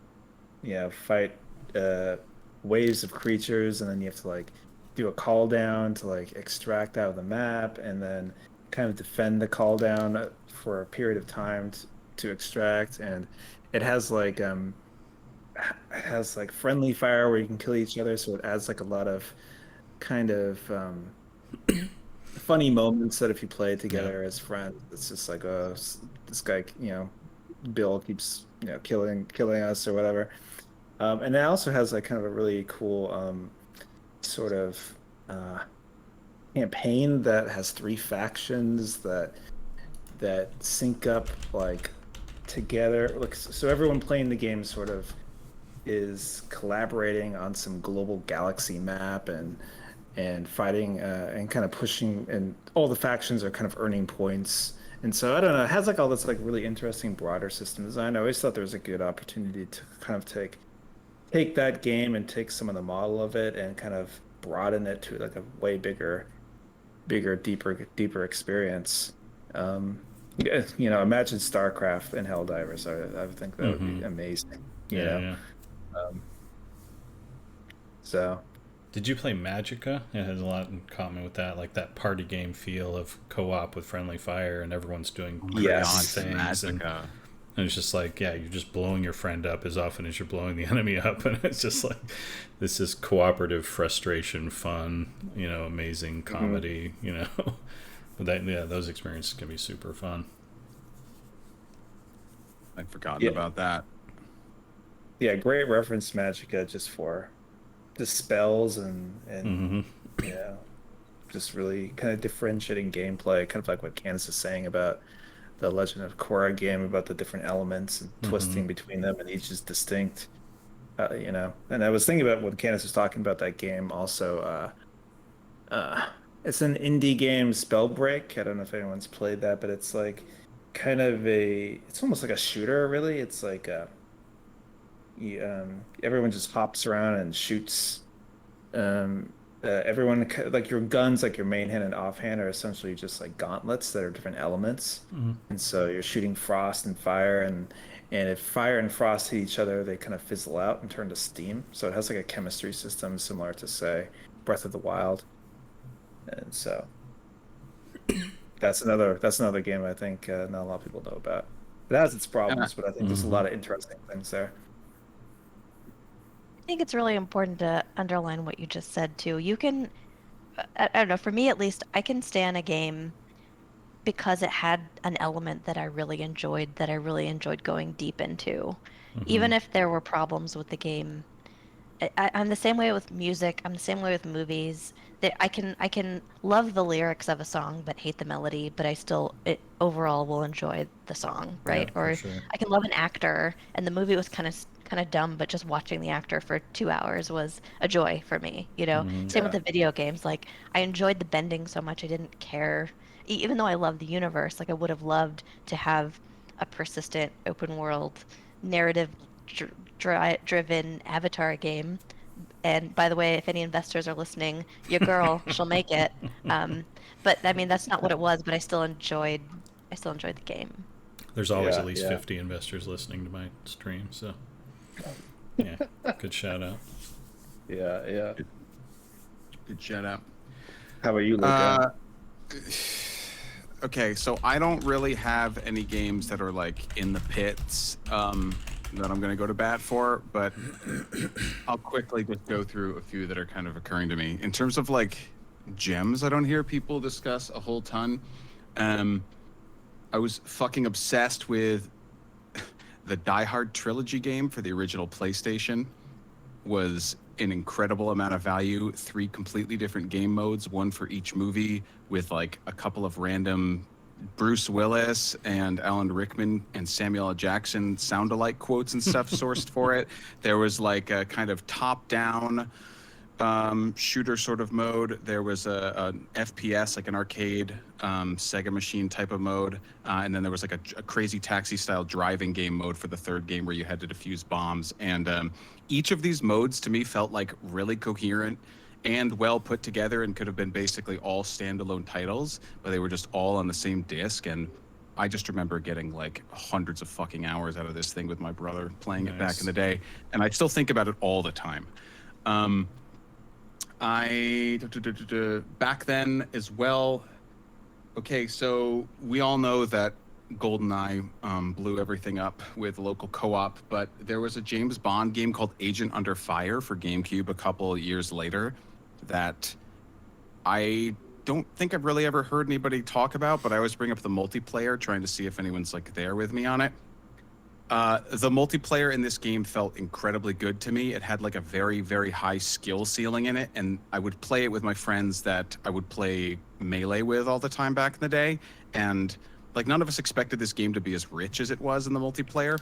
fight uh waves of creatures, and then you have to like do a call down to like extract out of the map, and then kind of defend the call down for a period of time to extract. And it has like friendly fire where you can kill each other, so it adds like a lot of kind of funny moments that if you play Yeah. together as friends, it's just like, oh, this guy, Bill keeps, killing us or whatever. And it also has like kind of a really cool sort of uh, campaign that has three factions that sync up like together. Like, so everyone playing the game sort of is collaborating on some global galaxy map and fighting and kind of pushing, and all the factions are kind of earning points. And so I don't know, it has like all this like really interesting broader system design. I always thought there was a good opportunity to kind of take that game and take some of the model of it and kind of broaden it to like a way bigger, deeper experience. Yeah, imagine StarCraft and Helldivers. I would think that would be Mm-hmm. amazing. Yeah. Yeah. Um, so Did you play Magica? It has a lot in common with that, like that party game feel of co-op with friendly fire, and everyone's doing Oh my Yes. crazy things, and it's just like, yeah, you're just blowing your friend up as often as you're blowing the enemy up, and it's just like this is cooperative frustration, fun, amazing comedy, But those experiences can be super fun. I'd forgotten Yeah. about that. Yeah, great reference Magica just for the spells and Mm-hmm. just really kind of differentiating gameplay, kind of like what Candace is saying about the Legend of Korra game, about the different elements and Mm-hmm. twisting between them, and each is distinct. And I was thinking about when Candace was talking about that game also. Uh, it's an indie game, Spellbreak. I don't know if anyone's played that, but it's like kind of it's almost like a shooter, really. It's like everyone just hops around and shoots. Everyone like your guns, like your main hand and offhand, are essentially just like gauntlets that are different elements, Mm-hmm. and so you're shooting frost and fire, and if fire and frost hit each other, they kind of fizzle out and turn to steam. So it has like a chemistry system similar to, say, Breath of the Wild. And so that's another game I think not a lot of people know about. It has its And I, problems, but I think there's a Mm-hmm. lot of interesting things there. I think it's really important to underline what you just said too. You can, I don't know, for me at least, I can stand a game because it had an element that that I really enjoyed going deep into. Mm-hmm. Even if there were problems with the game, I'm the same way with music. I'm the same way with movies. That I can love the lyrics of a song but hate the melody, but I still overall will enjoy the song, Yeah, right? for Or sure. I can love an actor and the movie was kind of dumb, but just watching the actor for 2 hours was a joy for me, you know? Mm-hmm. Same with Yeah. the video games. Like I enjoyed the bending so much I didn't care, even though I love the universe. Like I would have loved to have a persistent open world narrative driven Avatar game. And by the way, if any investors are listening, your girl, she'll make it. Um, but I mean, that's not what it was. But I still enjoyed the game. There's always at Yeah, least yeah. 50 investors listening to my stream, so yeah, good shout out. Yeah, yeah. good shout out. How about you, Uh, Luca? okay, so I don't really have any games that are like in the pits that I'm going to go to bat for, but I'll quickly just go through a few that are kind of occurring to me. In terms of like gems, I don't hear people discuss a whole ton. Um, I was fucking obsessed with the Die Hard trilogy game for the original PlayStation. Was an incredible amount of value. 3 completely different game modes, one for each movie, with like a couple of random Bruce Willis and Alan Rickman and Samuel L. Jackson sound-alike quotes and stuff sourced for it. There was like a kind of top-down shooter sort of mode. There was an FPS, like an arcade Sega machine type of mode, and then there was like a crazy taxi style driving game mode for the third game where you had to defuse bombs. And each of these modes to me felt like really coherent and well put together, and could have been basically all standalone titles, but they were just all on the same disc. And I just remember getting like hundreds of fucking hours out of this thing with my brother playing it back in the day, and I still think about it all the time. Back then as well. Okay, so we all know that GoldenEye blew everything up with local co-op, but there was a James Bond game called Agent Under Fire for GameCube a couple of years later that I don't think I've really ever heard anybody talk about, but I always bring up the multiplayer, trying to see if anyone's like there with me on it. The multiplayer in this game felt incredibly good to me. It had like a very, very high skill ceiling in it, and I would play it with my friends that I would play Melee with all the time back in the day. And like none of us expected this game to be as rich as it was in the multiplayer.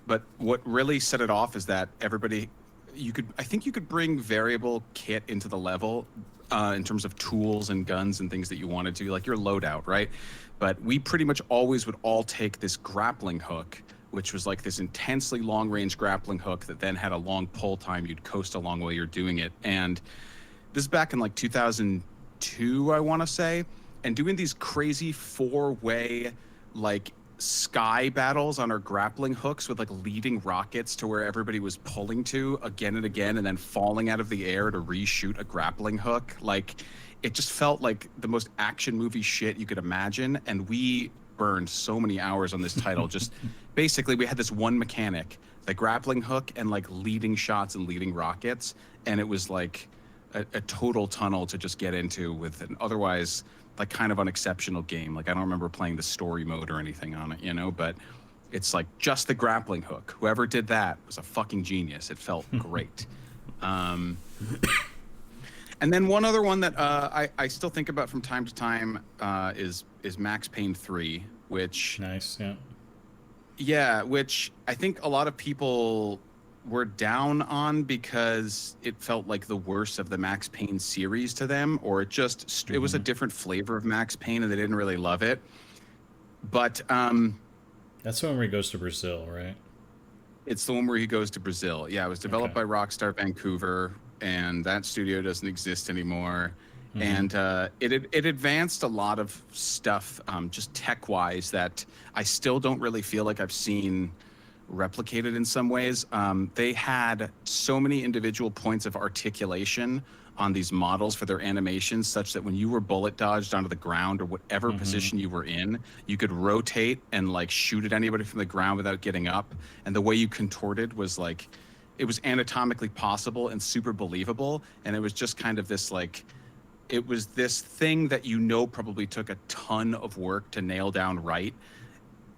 But what really set it off is that I think you could bring variable kit into the level in terms of tools and guns and things that you wanted to, like your loadout, right? But we pretty much always would all take this grappling hook, which was like this intensely long-range grappling hook that then had a long pull time. You'd coast along while you're doing it. And this is back in like 2002, I want to say. And doing these crazy four-way like sky battles on our grappling hooks with like leading rockets to where everybody was pulling to again and again, and then falling out of the air to reshoot a grappling hook. Like, it just felt like the most action movie shit you could imagine. And we burned so many hours on this title. Just basically we had this one mechanic, the grappling hook, and like leading shots and leading rockets, and it was like a total tunnel to just get into with an otherwise like kind of unexceptional game. Like, I don't remember playing the story mode or anything on it, you know, but it's like just the grappling hook. Whoever did that was a fucking genius. It felt great. And then one other one that I still think about from time to time is Max Payne 3, which... Nice, yeah. Yeah, which I think a lot of people were down on because it felt like the worst of the Max Payne series to them, or it just... It was a different flavor of Max Payne and they didn't really love it. But... That's the one where he goes to Brazil, right? It's the one where he goes to Brazil. Yeah, it was developed by Rockstar Vancouver, and that studio doesn't exist anymore. And it advanced a lot of stuff just tech-wise that I still don't really feel like I've seen replicated in some ways. They had so many individual points of articulation on these models for their animations, such that when you were bullet dodged onto the ground or whatever position you were in, you could rotate and like shoot at anybody from the ground without getting up. And the way you contorted was like, it was anatomically possible and super believable. And it was just kind of this like, it was this thing that probably took a ton of work to nail down right.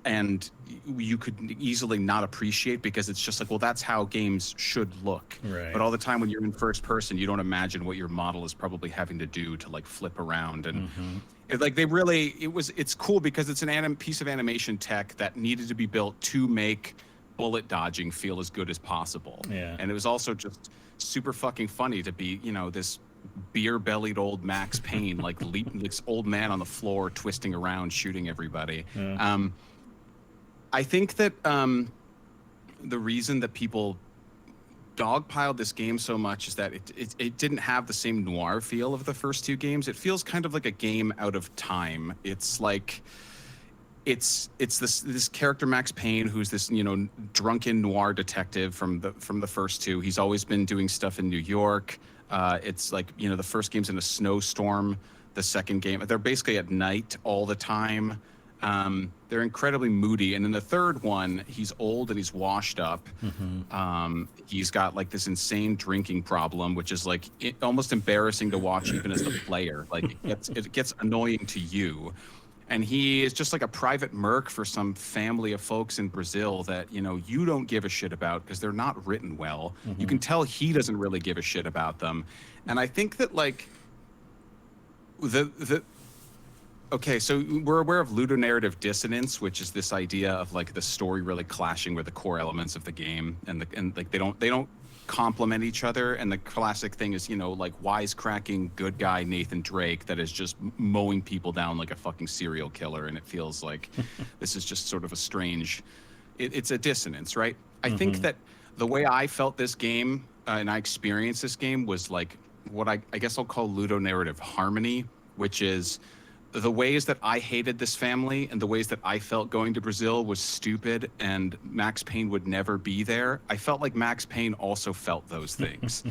And you could easily not appreciate, because it's just like, well, that's how games should look. Right. But all the time when you're in first person, you don't imagine what your model is probably having to do to like flip around. And it's cool because it's an piece of animation tech that needed to be built to make bullet dodging feel as good as possible. Yeah. And it was also just super fucking funny to be, this beer-bellied old Max Payne, like this old man on the floor twisting around, shooting everybody. Yeah. I think that the reason that people dogpiled this game so much is that it didn't have the same noir feel of the first two games. It feels kind of like a game out of time. It's like it's this character Max Payne, who's this drunken noir detective from the first two. He's always been doing stuff in New York. It's like the first game's in a snowstorm. The second game, they're basically at night all the time. They're incredibly moody. And in the third one, he's old and he's washed up. He's got like this insane drinking problem, which is like almost embarrassing to watch even as the player. Like it gets annoying to you. And he is just like a private merc for some family of folks in Brazil that, you don't give a shit about because they're not written well. You can tell he doesn't really give a shit about them. And I think that like okay, so we're aware of ludonarrative dissonance, which is this idea of like the story really clashing with the core elements of the game, and like they don't complement each other. And the classic thing is, you know, like wisecracking good guy Nathan Drake that is just mowing people down like a fucking serial killer. And it feels like this is just sort of a strange, it's a dissonance, right? I think that the way I felt this game and I experienced this game was like what I guess I'll call ludonarrative harmony, which is the ways that I hated this family and the ways that I felt going to Brazil was stupid and Max Payne would never be there. I felt like Max Payne also felt those things.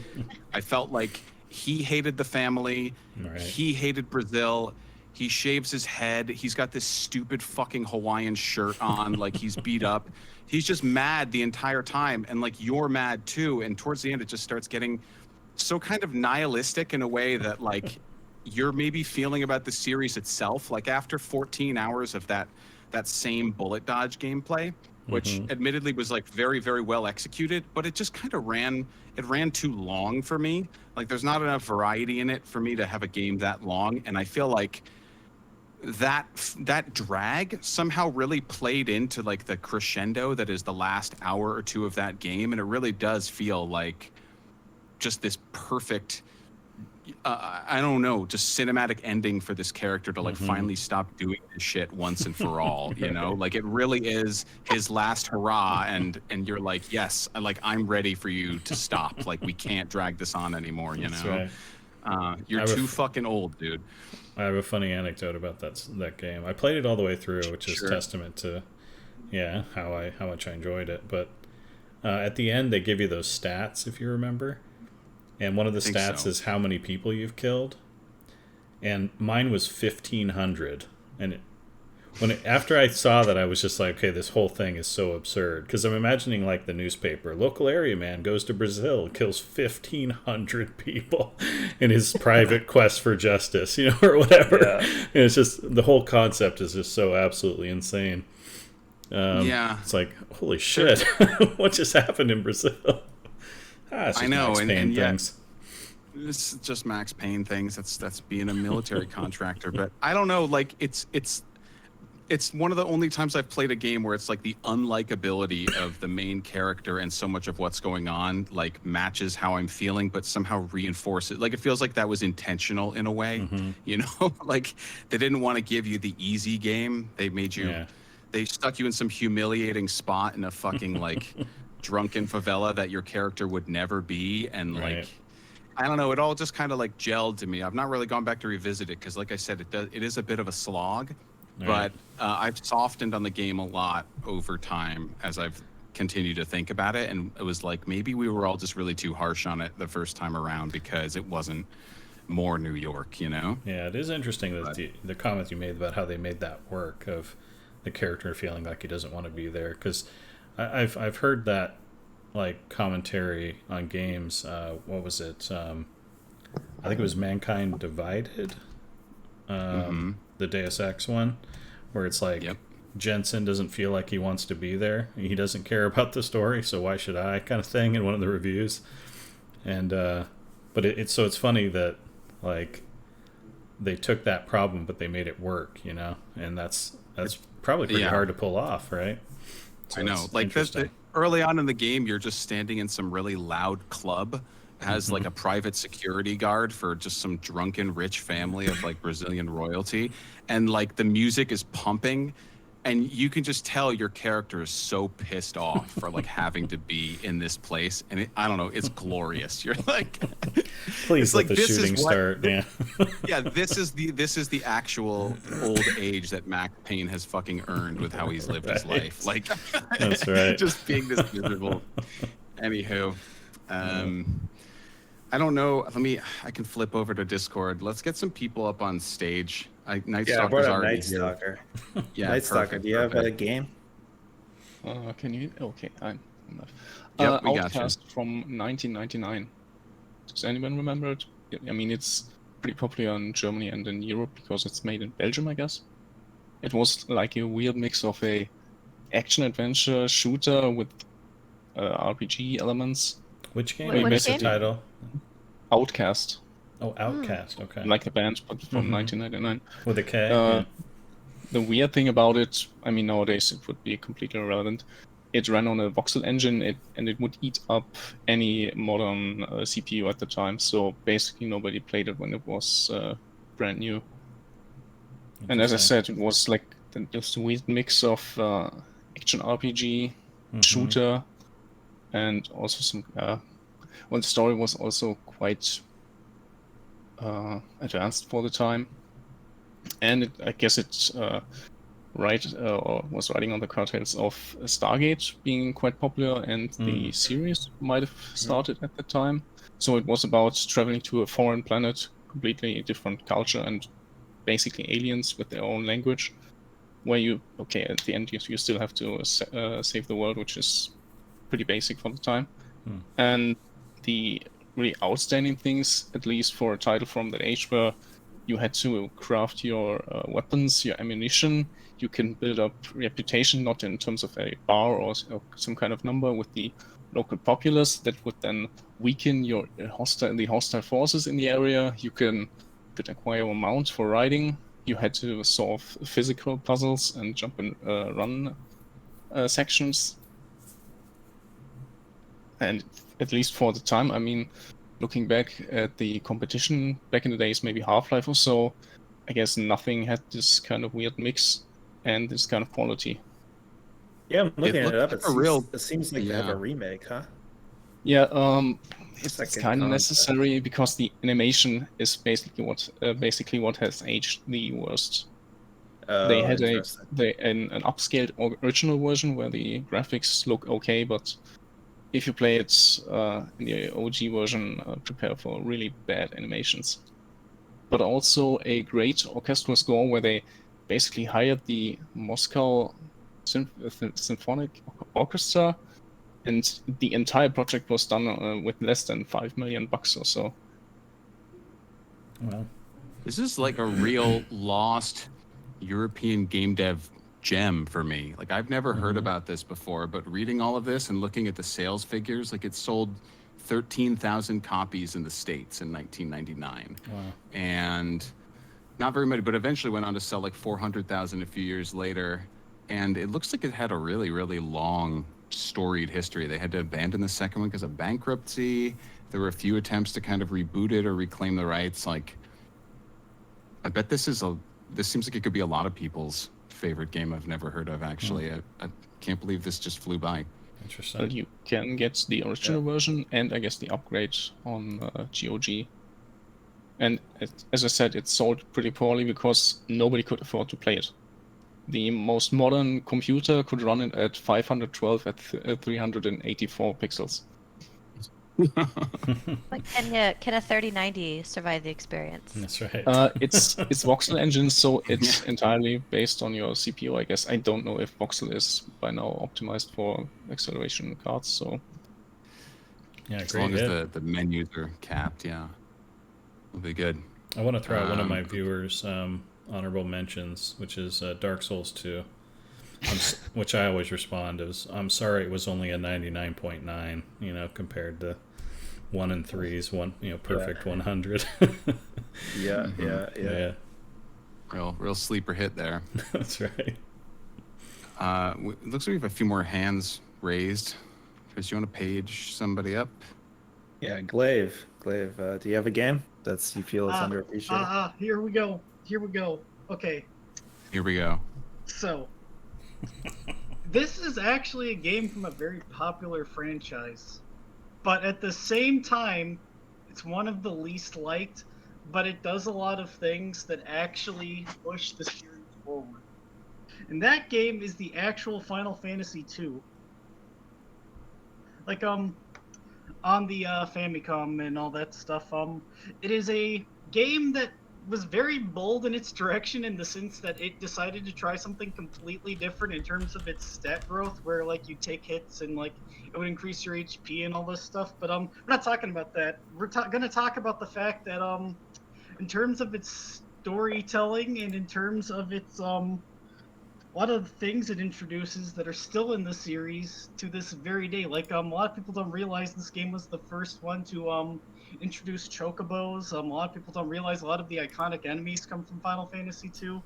I felt like he hated the family. Right. He hated Brazil. He shaves his head. He's got this stupid fucking Hawaiian shirt on, like he's beat up. He's just mad the entire time. And like, you're mad too. And towards the end, it just starts getting so kind of nihilistic in a way that like, you're maybe feeling about the series itself. Like after 14 hours of that same bullet dodge gameplay, which admittedly was like very, very well executed, but it just kind of ran too long for me. Like there's not enough variety in it for me to have a game that long. And I feel like that drag somehow really played into like the crescendo that is the last hour or two of that game. And it really does feel like just this perfect, I don't know, just cinematic ending for this character to like finally stop doing this shit once and for all, you know? Like it really is his last hurrah, and you're like, yes, like I'm ready for you to stop. Like we can't drag this on anymore, you know? Right. You're too fucking old, dude. I have a funny anecdote about that game. I played it all the way through, which is testament to how much I enjoyed it. But at the end they give you those stats, if you remember. And one of the stats is how many people you've killed. And mine was 1,500. And after I saw that, I was just like, okay, this whole thing is so absurd. Because I'm imagining like the newspaper, local area man goes to Brazil, kills 1,500 people in his private quest for justice, you know, or whatever. Yeah. And it's just, the whole concept is just so absolutely insane. It's like, holy shit, what just happened in Brazil? I know, and yet this is just Max Payne things. That's being a military contractor. But I don't know, like it's one of the only times I've played a game where it's like the unlikability of the main character and so much of what's going on like matches how I'm feeling, but somehow reinforces. Like it feels like that was intentional in a way, you know. Like they didn't want to give you the easy game. They made you. Yeah. They stuck you in some humiliating spot in a fucking like. Drunken favela that your character would never be, and like I don't know, it all just kind of like gelled to me. I've not really gone back to revisit it because like I said, it is a bit of a slog, but I've softened on the game a lot over time as I've continued to think about it, and it was like maybe we were all just really too harsh on it the first time around because it wasn't more New York, you know. Yeah, it is interesting that the comment you made about how they made that work of the character feeling like he doesn't want to be there, because I've heard that like commentary on games. What was it? I think it was Mankind Divided, the Deus Ex one, where it's like Jensen doesn't feel like he wants to be there. He doesn't care about the story, so why should I? Kind of thing in one of the reviews. And but it's funny that like they took that problem but they made it work, you know, and that's probably pretty hard to pull off, right? So I know, like early on in the game, you're just standing in some really loud club, has like a private security guard for just some drunken rich family of like Brazilian royalty, and like the music is pumping, and you can just tell your character is so pissed off for like having to be in this place, and I don't know, it's glorious. You're like, please let the shooting start. Yeah, this is the actual old age that Max Payne has fucking earned with how he's lived his life. Like, that's right. Just being this miserable. Anywho, I don't know. I can flip over to Discord. Let's get some people up on stage. Night Stalker's already Night Stalker. Yeah, Night Stalker. Do you have a game? Can you? Okay, I'm. Yep, we got Outcast from 1999. Does anyone remember it? I mean, it's pretty popular in Germany and in Europe because it's made in Belgium, I guess. It was like a weird mix of a action-adventure shooter with RPG elements. Which game? Which game? The title? Outcast. Oh, Outcast. Okay. Like the band, but from 1999. With a K. The weird thing about it, I mean, nowadays it would be completely irrelevant. it ran on a voxel engine, and it would eat up any modern CPU at the time. So basically, nobody played it when it was brand new. And as I said, it was like this weird mix of action RPG, shooter, and also some. Well, the story was also quite advanced for the time, and I guess it's or was riding on the coattails of Stargate being quite popular, and the series might have started at the time. So it was about traveling to a foreign planet, completely different culture, and basically aliens with their own language, where at the end you still have to save the world, which is pretty basic for the time. And the really outstanding things, at least for a title from that age, where you had to craft your weapons, your ammunition. You can build up reputation, not in terms of a bar or some kind of number with the local populace that would then weaken the hostile forces in the area. You could acquire a mount for riding. You had to solve physical puzzles and jump and run sections. And at least for the time, I mean, looking back at the competition back in the days, maybe Half-Life or so, I guess nothing had this kind of weird mix and this kind of quality. Yeah, I'm looking it up. Like It seems like they have yeah. a remake, huh? Yeah, it's like a kind of concept. necessary because the animation is basically what has aged the worst. Oh, They had interesting. an upscaled original version where the graphics look okay, but if you play it in the OG version, prepare for really bad animations. But also a great orchestral score where they basically hired the Moscow Symphonic Orchestra, and the entire project was done with less than $5 million or so. Well, This is like a real lost European game dev gem for me. Like, I've never heard about this before, but reading all of this and looking at the sales figures, like, it sold 13,000 copies in the States in 1999. wow. And not very many, but eventually went on to sell like 400,000 a few years later. And it looks like it had a really, really long, storied history. They had to abandon the second one because of bankruptcy. There were a few attempts to kind of reboot it or reclaim the rights. Like, I bet this seems like it could be a lot of people's favorite game I've never heard of, actually. I can't believe this just flew by. Interesting. Well, you can get the original version and I guess the upgrade on GOG. And as I said, it sold pretty poorly because nobody could afford to play it. The most modern computer could run it at 512 at 384 pixels. Like, can a 3090 survive the experience? That's right. It's voxel engine, so it's entirely based on your CPU, I guess. I don't know if voxel is by now optimized for acceleration cards, so Yeah, As great long hit. as the menus are capped, yeah. It'll be good. I want to throw out one of my viewers' honorable mentions, which is Dark Souls 2, which I always respond as, I'm sorry it was only a 99.9, compared to 1 and 3's perfect 100. Yeah. Real sleeper hit there. That's right. It looks like we have a few more hands raised. Chris, you want to page somebody up? Yeah, Glaive, do you have a game that's you feel is underappreciated? Here we go. Okay, Here we go. so this is actually a game from a very popular franchise, but at the same time, it's one of the least liked, but it does a lot of things that actually push the series forward. And that game is the actual Final Fantasy II. Like, on the Famicom and all that stuff, it is a game that was very bold in its direction in the sense that it decided to try something completely different in terms of its stat growth, where like you take hits and like it would increase your HP and all this stuff. But we're not talking about that. We're going to talk about the fact that in terms of its storytelling and in terms of its a lot of the things it introduces that are still in the series to this very day. Like, a lot of people don't realize this game was the first one to introduce chocobos. A lot of people don't realize a lot of the iconic enemies come from Final Fantasy II.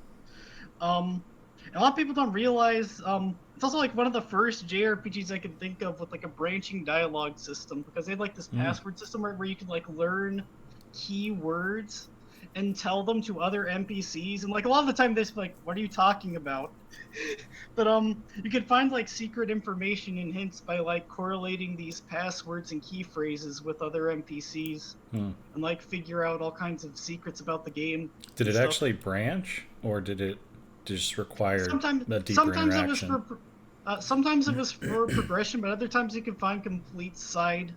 A lot of people don't realize it's also like one of the first JRPGs I can think of with like a branching dialogue system, because they had like this password system where you could like learn keywords and tell them to other NPCs, and like a lot of the time they're just like, "What are you talking about?" But you can find like secret information and hints by like correlating these passwords and key phrases with other NPCs, and like figure out all kinds of secrets about the game. Did and it stuff. actually branch, or did it just require Sometimes, a deeper sometimes it was interaction? sometimes it was for progression, but other times you can find complete side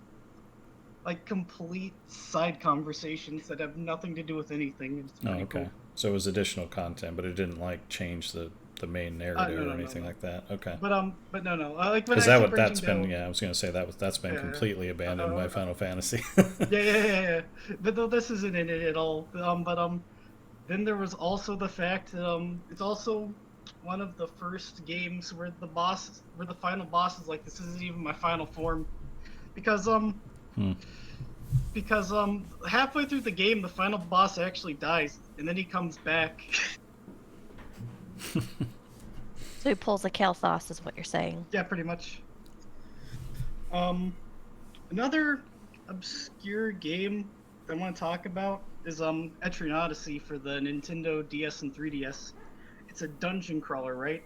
conversations that have nothing to do with anything. It's Oh, pretty okay. cool. So it was additional content, but it didn't like change the main narrative No, or anything no. like that. Okay. But no. Like when Because actually that's branching been down. I was gonna say that's been Yeah. completely abandoned by Final Fantasy. Yeah. But though this isn't in it at all. Then there was also the fact that it's also one of the first games where the final boss is like, this isn't even my final form, because halfway through the game the final boss actually dies and then he comes back. So he pulls a Kalthos, is what you're saying. Yeah, pretty much. Another obscure game I want to talk about is Etrian Odyssey for the Nintendo DS and 3DS. It's a dungeon crawler, right?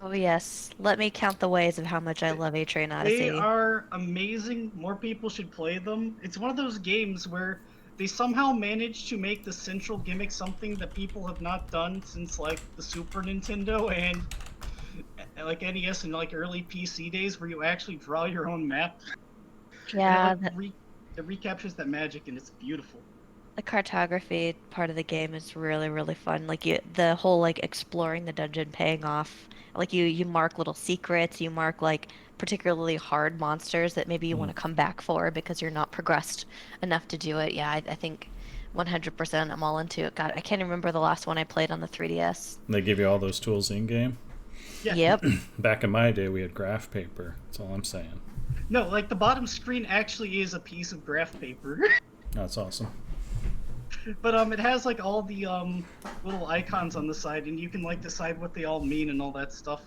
Oh yes, let me count the ways of how much I love A-Train They Odyssey. are amazing. More people should play them. It's one of those games where they somehow managed to make the central gimmick something that people have not done since like the Super Nintendo and like NES and like early PC days, where you actually draw your own map. Yeah, And it recaptures that magic, and it's beautiful. the cartography part of the game is really, really fun. Like the whole like exploring the dungeon paying off. Like you mark little secrets, you mark like particularly hard monsters that maybe you want to come back for because you're not progressed enough to do it. Yeah, I think 100% I'm all into it. God, I can't remember the last one I played on the 3DS. They give you all those tools in game. Yeah. Yep. Back in my day, we had graph paper. That's all I'm saying. No, like the bottom screen actually is a piece of graph paper. That's awesome. But it has like all the little icons on the side, and you can like decide what they all mean and all that stuff.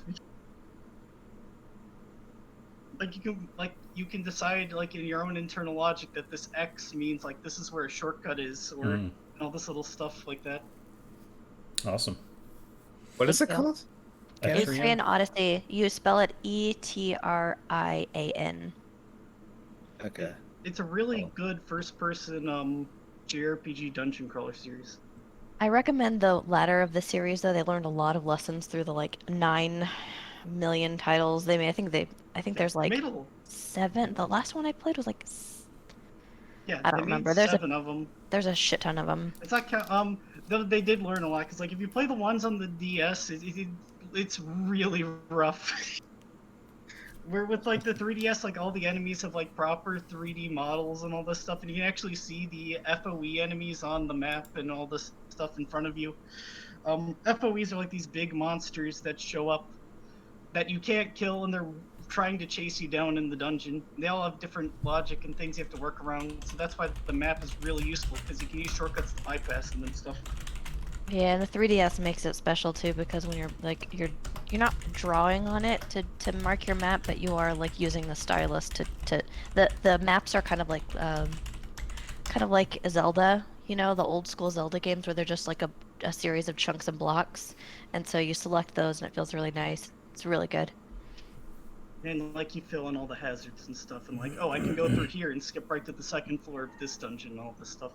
Like you can decide like in your own internal logic that this X means like this is where a shortcut is, or and all this little stuff like that. Awesome. What is it Yeah. called? A-Train Odyssey. You spell it Etrian. Okay. It's a really good first-person JRPG dungeon crawler series. I recommend the latter of the series, though. They learned a lot of lessons through the like 9 million titles they made. I think there's like Made a, 7. The last one I played was like yeah, I don't they made remember. 7 of them. There's a shit ton of them. It's not count. They did learn a lot, because like if you play the ones on the DS, it's really rough. Where with like the 3DS, like all the enemies have like proper 3D models and all this stuff, and you can actually see the FOE enemies on the map and all this stuff in front of you. FOEs are like these big monsters that show up that you can't kill, and they're trying to chase you down in the dungeon. They all have different logic and things you have to work around, so that's why the map is really useful, because you can use shortcuts to bypass them and stuff. Yeah, and the 3DS makes it special too, because when you're not drawing on it to mark your map, but you are like using the stylus to the maps are kind of like Zelda, you know, the old school Zelda games where they're just like a series of chunks and blocks, and so you select those and it feels really nice. It's really good. And like you fill in all the hazards and stuff, and like, oh, I can go through here and skip right to the second floor of this dungeon and all this stuff.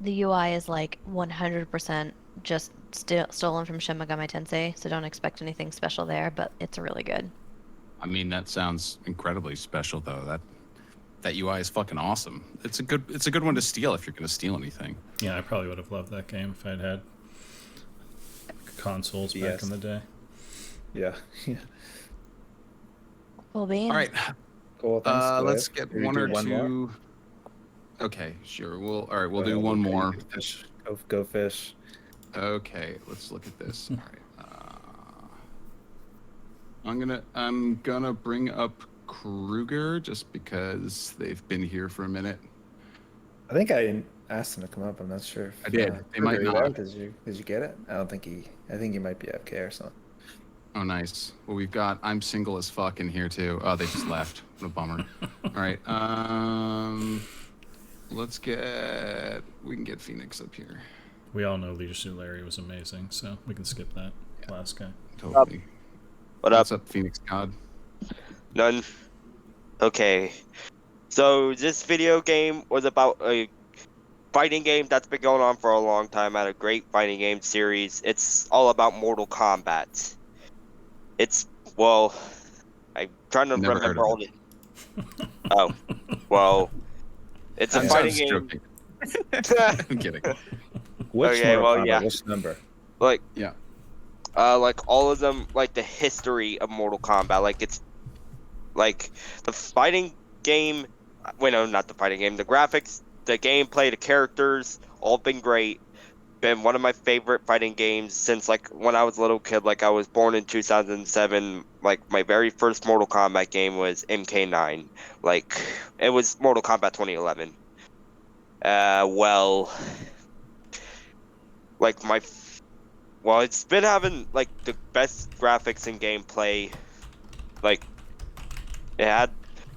The UI is like 100% just stolen from Shin Megami Tensei, so don't expect anything special there, but it's really good. I mean, that sounds incredibly special, though. That UI is fucking awesome. It's a good one to steal if you're gonna steal anything. Yeah, I probably would have loved that game if I'd had consoles back Yes. in the day. Yeah. Cool beans. All right, Cool. Thanks. let's Clive. get Should we one do or one two. more? Okay, sure. We'll Go do ahead, one Luca, you more. can fish. Go fish. Okay, let's look at this. All right. I'm gonna bring up Kruger just because they've been here for a minute. I think asked him to come up. I'm not sure if I did. They might Kruger, not. Did you get it? I don't think he. I think he might be AFK or something. Oh, nice. Well, we've got I'm single as fuck in here too. Oh, they just left. What a bummer. All right. We can get Phoenix up here. We all know Leisure Suit Larry was amazing, so we can skip that last guy. Totally. What up? What's up, Phoenix God? None. Okay. So this video game was about a fighting game that's been going on for a long time. Had a great fighting game series. It's all about Mortal Kombat. I'm trying to Never heard remember of all the. Oh, well, it's a I'm fighting just game. joking. I'm kidding. Which Okay, Mortal well, Kombat? yeah. Which number? Like, Yeah. like all of them, like the history of Mortal Kombat. Like it's, like the fighting game. Wait, no, not the fighting game. The graphics, the gameplay, the characters, all been great. Been one of my favorite fighting games since like when I was a little kid. Like I was born in 2007. Like my very first Mortal Kombat game was MK9. Like it was Mortal Kombat 2011. It's been having like the best graphics and gameplay. Like it had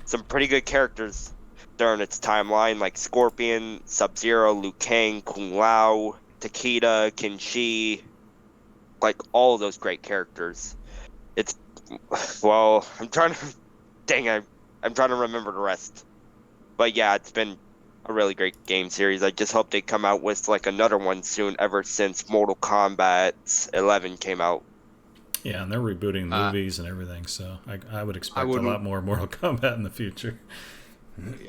some pretty good characters during its timeline, like Scorpion, Sub-Zero, Liu Kang, Kung Lao, Takeda, Kenshi, like all of those great characters. I'm trying to remember the rest. But yeah, it's been a really great game series. I just hope they come out with like another one soon, ever since Mortal Kombat 11 came out. Yeah, and they're rebooting movies and everything, so I would expect a lot more Mortal Kombat in the future.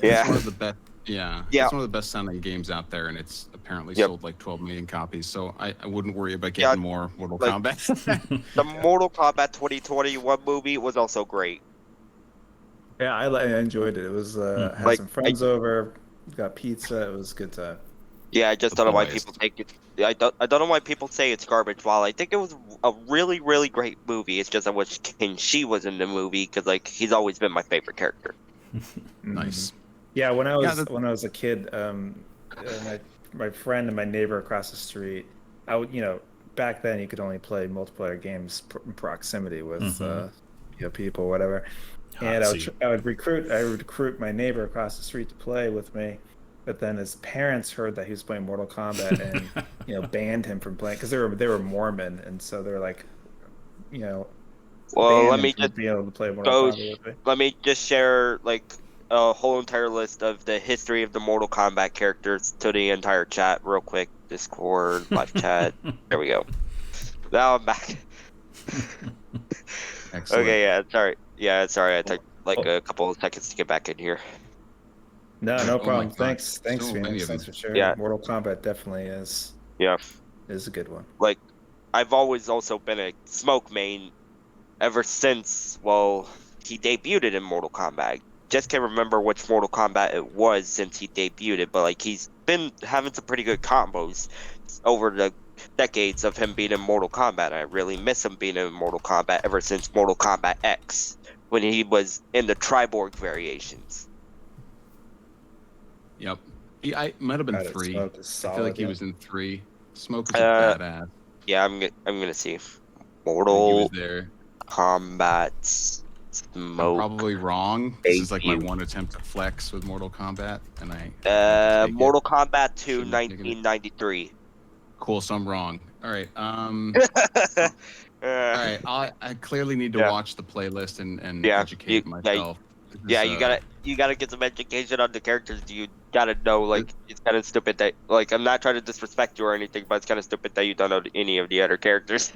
Yeah. It's one of the best. Yeah. Yeah. It's one of the best sounding games out there, and it's apparently Yep. sold like 12 million copies. So I wouldn't worry about getting more Mortal Kombat. The Mortal Kombat 2021 movie was also great. Yeah, I enjoyed it. It was had Like, some friends over, got pizza. It was a good time. Yeah, I just The don't know why boys. people take it. I don't know why people say it's garbage. While I think it was a really, really great movie, it's just I wish Kenshi was in the movie because like he's always been my favorite character. Nice. Yeah, when I was Yeah, when I was a kid, my friend and my neighbor across the street, back then you could only play multiplayer games in proximity with people, whatever. And I would recruit my neighbor across the street to play with me, but then his parents heard that he was playing Mortal Kombat and banned him from playing because they were Mormon, and so they're like, Well, banned him from being able to play Mortal Kombat with me. let me just share like a whole entire list of the history of the Mortal Kombat characters to the entire chat real quick. Discord, live chat. There we go. Now I'm back. Excellent. Okay, sorry. I took like a couple of seconds to get back in here. No Oh my problem. God. Thanks, So many Phoenix. of Thanks them. for sharing. Yeah. Mortal Kombat definitely is Yeah. a good one. Like I've always also been a Smoke main ever since he debuted in Mortal Kombat. Just can't remember which Mortal Kombat it was since he debuted, but like he's been having some pretty good combos over the decades of him being in Mortal Kombat. I really miss him being in Mortal Kombat ever since Mortal Kombat X when he was in the Triborg variations. Yep. I might have been God, 3. Smoke is I solid, feel like he yeah. was in 3. Smoke is a badass. Yeah, I'm gonna see I think he Mortal was there. Kombat I'm Smoke. probably wrong. This is like my one attempt at flex with Mortal Kombat, and Mortal Kombat 2, Shouldn't have taken it. 1993. Cool, so I'm wrong. All right. All Uh, right. I clearly need to Yeah. watch the playlist and Yeah, educate you- myself. Yeah, you gotta get some education on the characters. You gotta know, like, it's kind of stupid that, like, I'm not trying to disrespect you or anything, but it's kind of stupid that you don't know any of the other characters.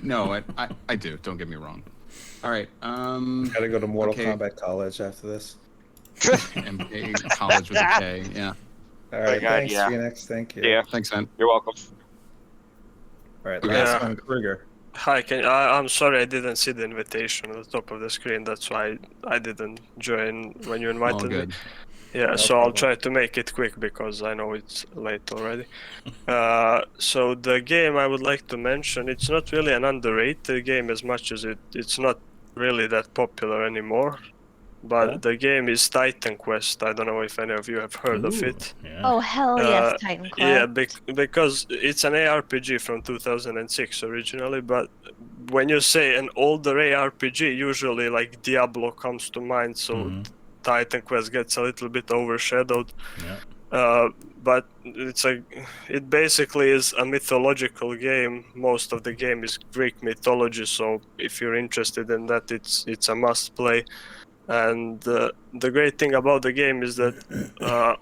No, I do. Don't get me wrong. All right. Gotta go to Mortal okay. Kombat College after this. MK college with a K. Yeah. All right, God, thanks, yeah. Phoenix. Thank you. Yeah, Thanks, man. you're welcome. All right, Okay. last Yeah. one, Kruger. Hi, I'm sorry I didn't see the invitation at the top of the screen. That's why I didn't join when you All invited me. good. Yeah, No so I'll problem. try to make it quick because I know it's late already. So the game I would like to mention, it's not really an underrated game as much as it's not really that popular anymore. but Cool. the game is Titan Quest. I don't know if any of you have heard of Ooh, it. yeah. Oh hell yes, Uh, Titan Quest. Yeah, because it's an ARPG from 2006 originally, but when you say an older ARPG, usually like Diablo comes to mind, so Mhm. Titan Quest gets a little bit overshadowed. Yeah. But it basically is a mythological game. Most of the game is Greek mythology, so if you're interested in that, it's a must play. And the great thing about the game is that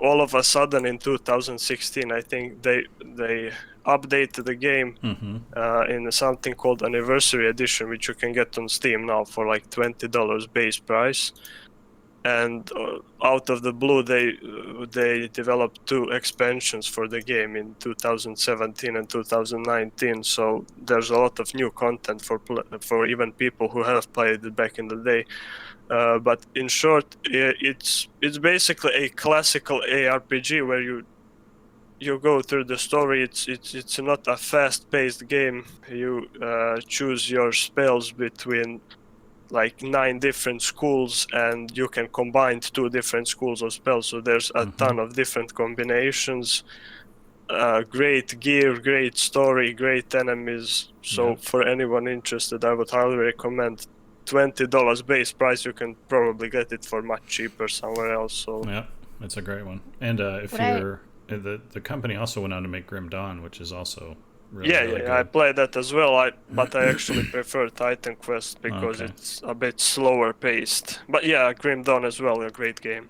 all of a sudden in 2016, I think they updated the game Mm-hmm. in something called Anniversary Edition, which you can get on Steam now for like $20 base price. And out of the blue, they developed 2 expansions for the game in 2017 and 2019. So there's a lot of new content for even people who have played it back in the day. But in short, it's basically a classical ARPG where you go through the story. It's not a fast-paced game. You choose your spells between like 9 different schools, and you can combine 2 different schools of spells. So there's a ton of different combinations. Great gear, great story, great enemies. So Yeah. for anyone interested, I would highly recommend. $20 base price. You can probably get it for much cheaper somewhere else. So Yeah. It's a great one. And if What I- you're the company also went on to make Grim Dawn, which is also really yeah, really I good. played that as well. But I actually prefer Titan Quest because Okay. it's a bit slower paced. But yeah, Grim Dawn as well, a great game.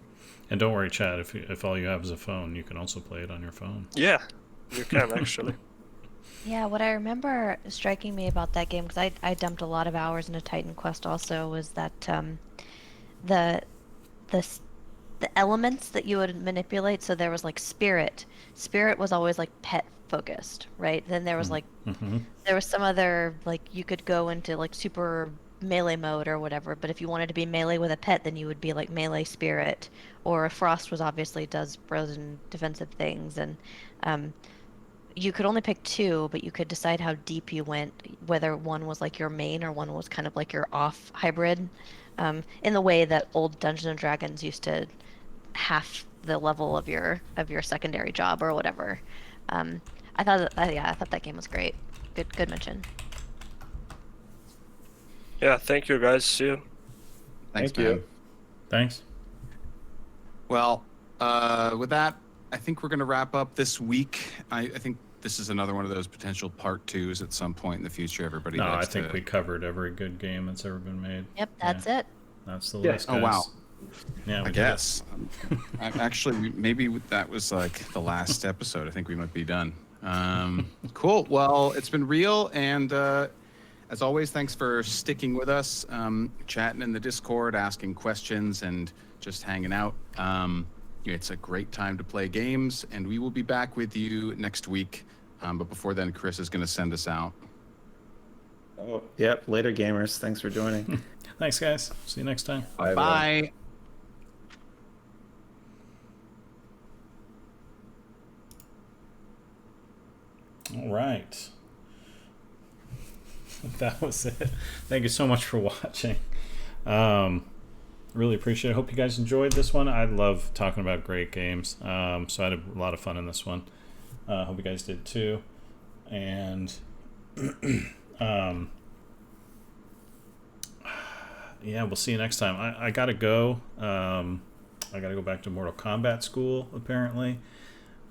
And don't worry, Chad. If all you have is a phone, you can also play it on your phone. Yeah, you can actually. Yeah, what I remember striking me about that game, because I dumped a lot of hours into Titan Quest also, was that the the s- the elements that you would manipulate. So there was like spirit. Spirit was always like pet focused, right? Then there was like Mm-hmm. there was some other like you could go into like super melee mode or whatever. But if you wanted to be melee with a pet, then you would be like melee spirit. Or Frost was obviously does frozen defensive things, and um, you could only pick 2, but you could decide how deep you went, whether one was like your main or one was kind of like your off hybrid, in the way that old Dungeons and Dragons used to half the level of your secondary job or whatever. Um, I thought that game was great. Good mention. Yeah, thank you guys. See you. Thanks, Thank you. man. Thanks. Well, with that, I think we're going to wrap up this week. I think this is another one of those potential part 2s at some point in the future. Everybody. No, I likes think to... we covered every good game that's ever been made. Yep, that's it. That's the Yeah. list. Oh Guys. wow. Yeah, we I did guess. Actually, maybe that was like the last episode. I think we might be done. Cool. Well, it's been real, and as always, thanks for sticking with us, chatting in the Discord, asking questions, and just hanging out. It's a great time to play games, and we will be back with you next week. But before then, Chris is going to send us out. Oh, yep. Later, gamers. Thanks for joining. it. Thanks, guys. See you next time. Bye. Bye. All right. That was it. Thank you so much for watching. Really appreciate it. Hope you guys enjoyed this one. I love talking about great games. So I had a lot of fun in this one. Hope you guys did too. And yeah, we'll see you next time. I gotta go. I gotta go back to Mortal Kombat school apparently,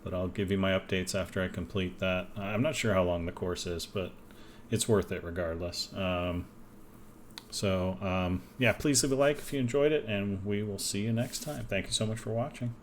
but I'll give you my updates after I complete that. I'm not sure how long the course is, but it's worth it regardless. Yeah, please leave a like if you enjoyed it, and we will see you next time. Thank you so much for watching.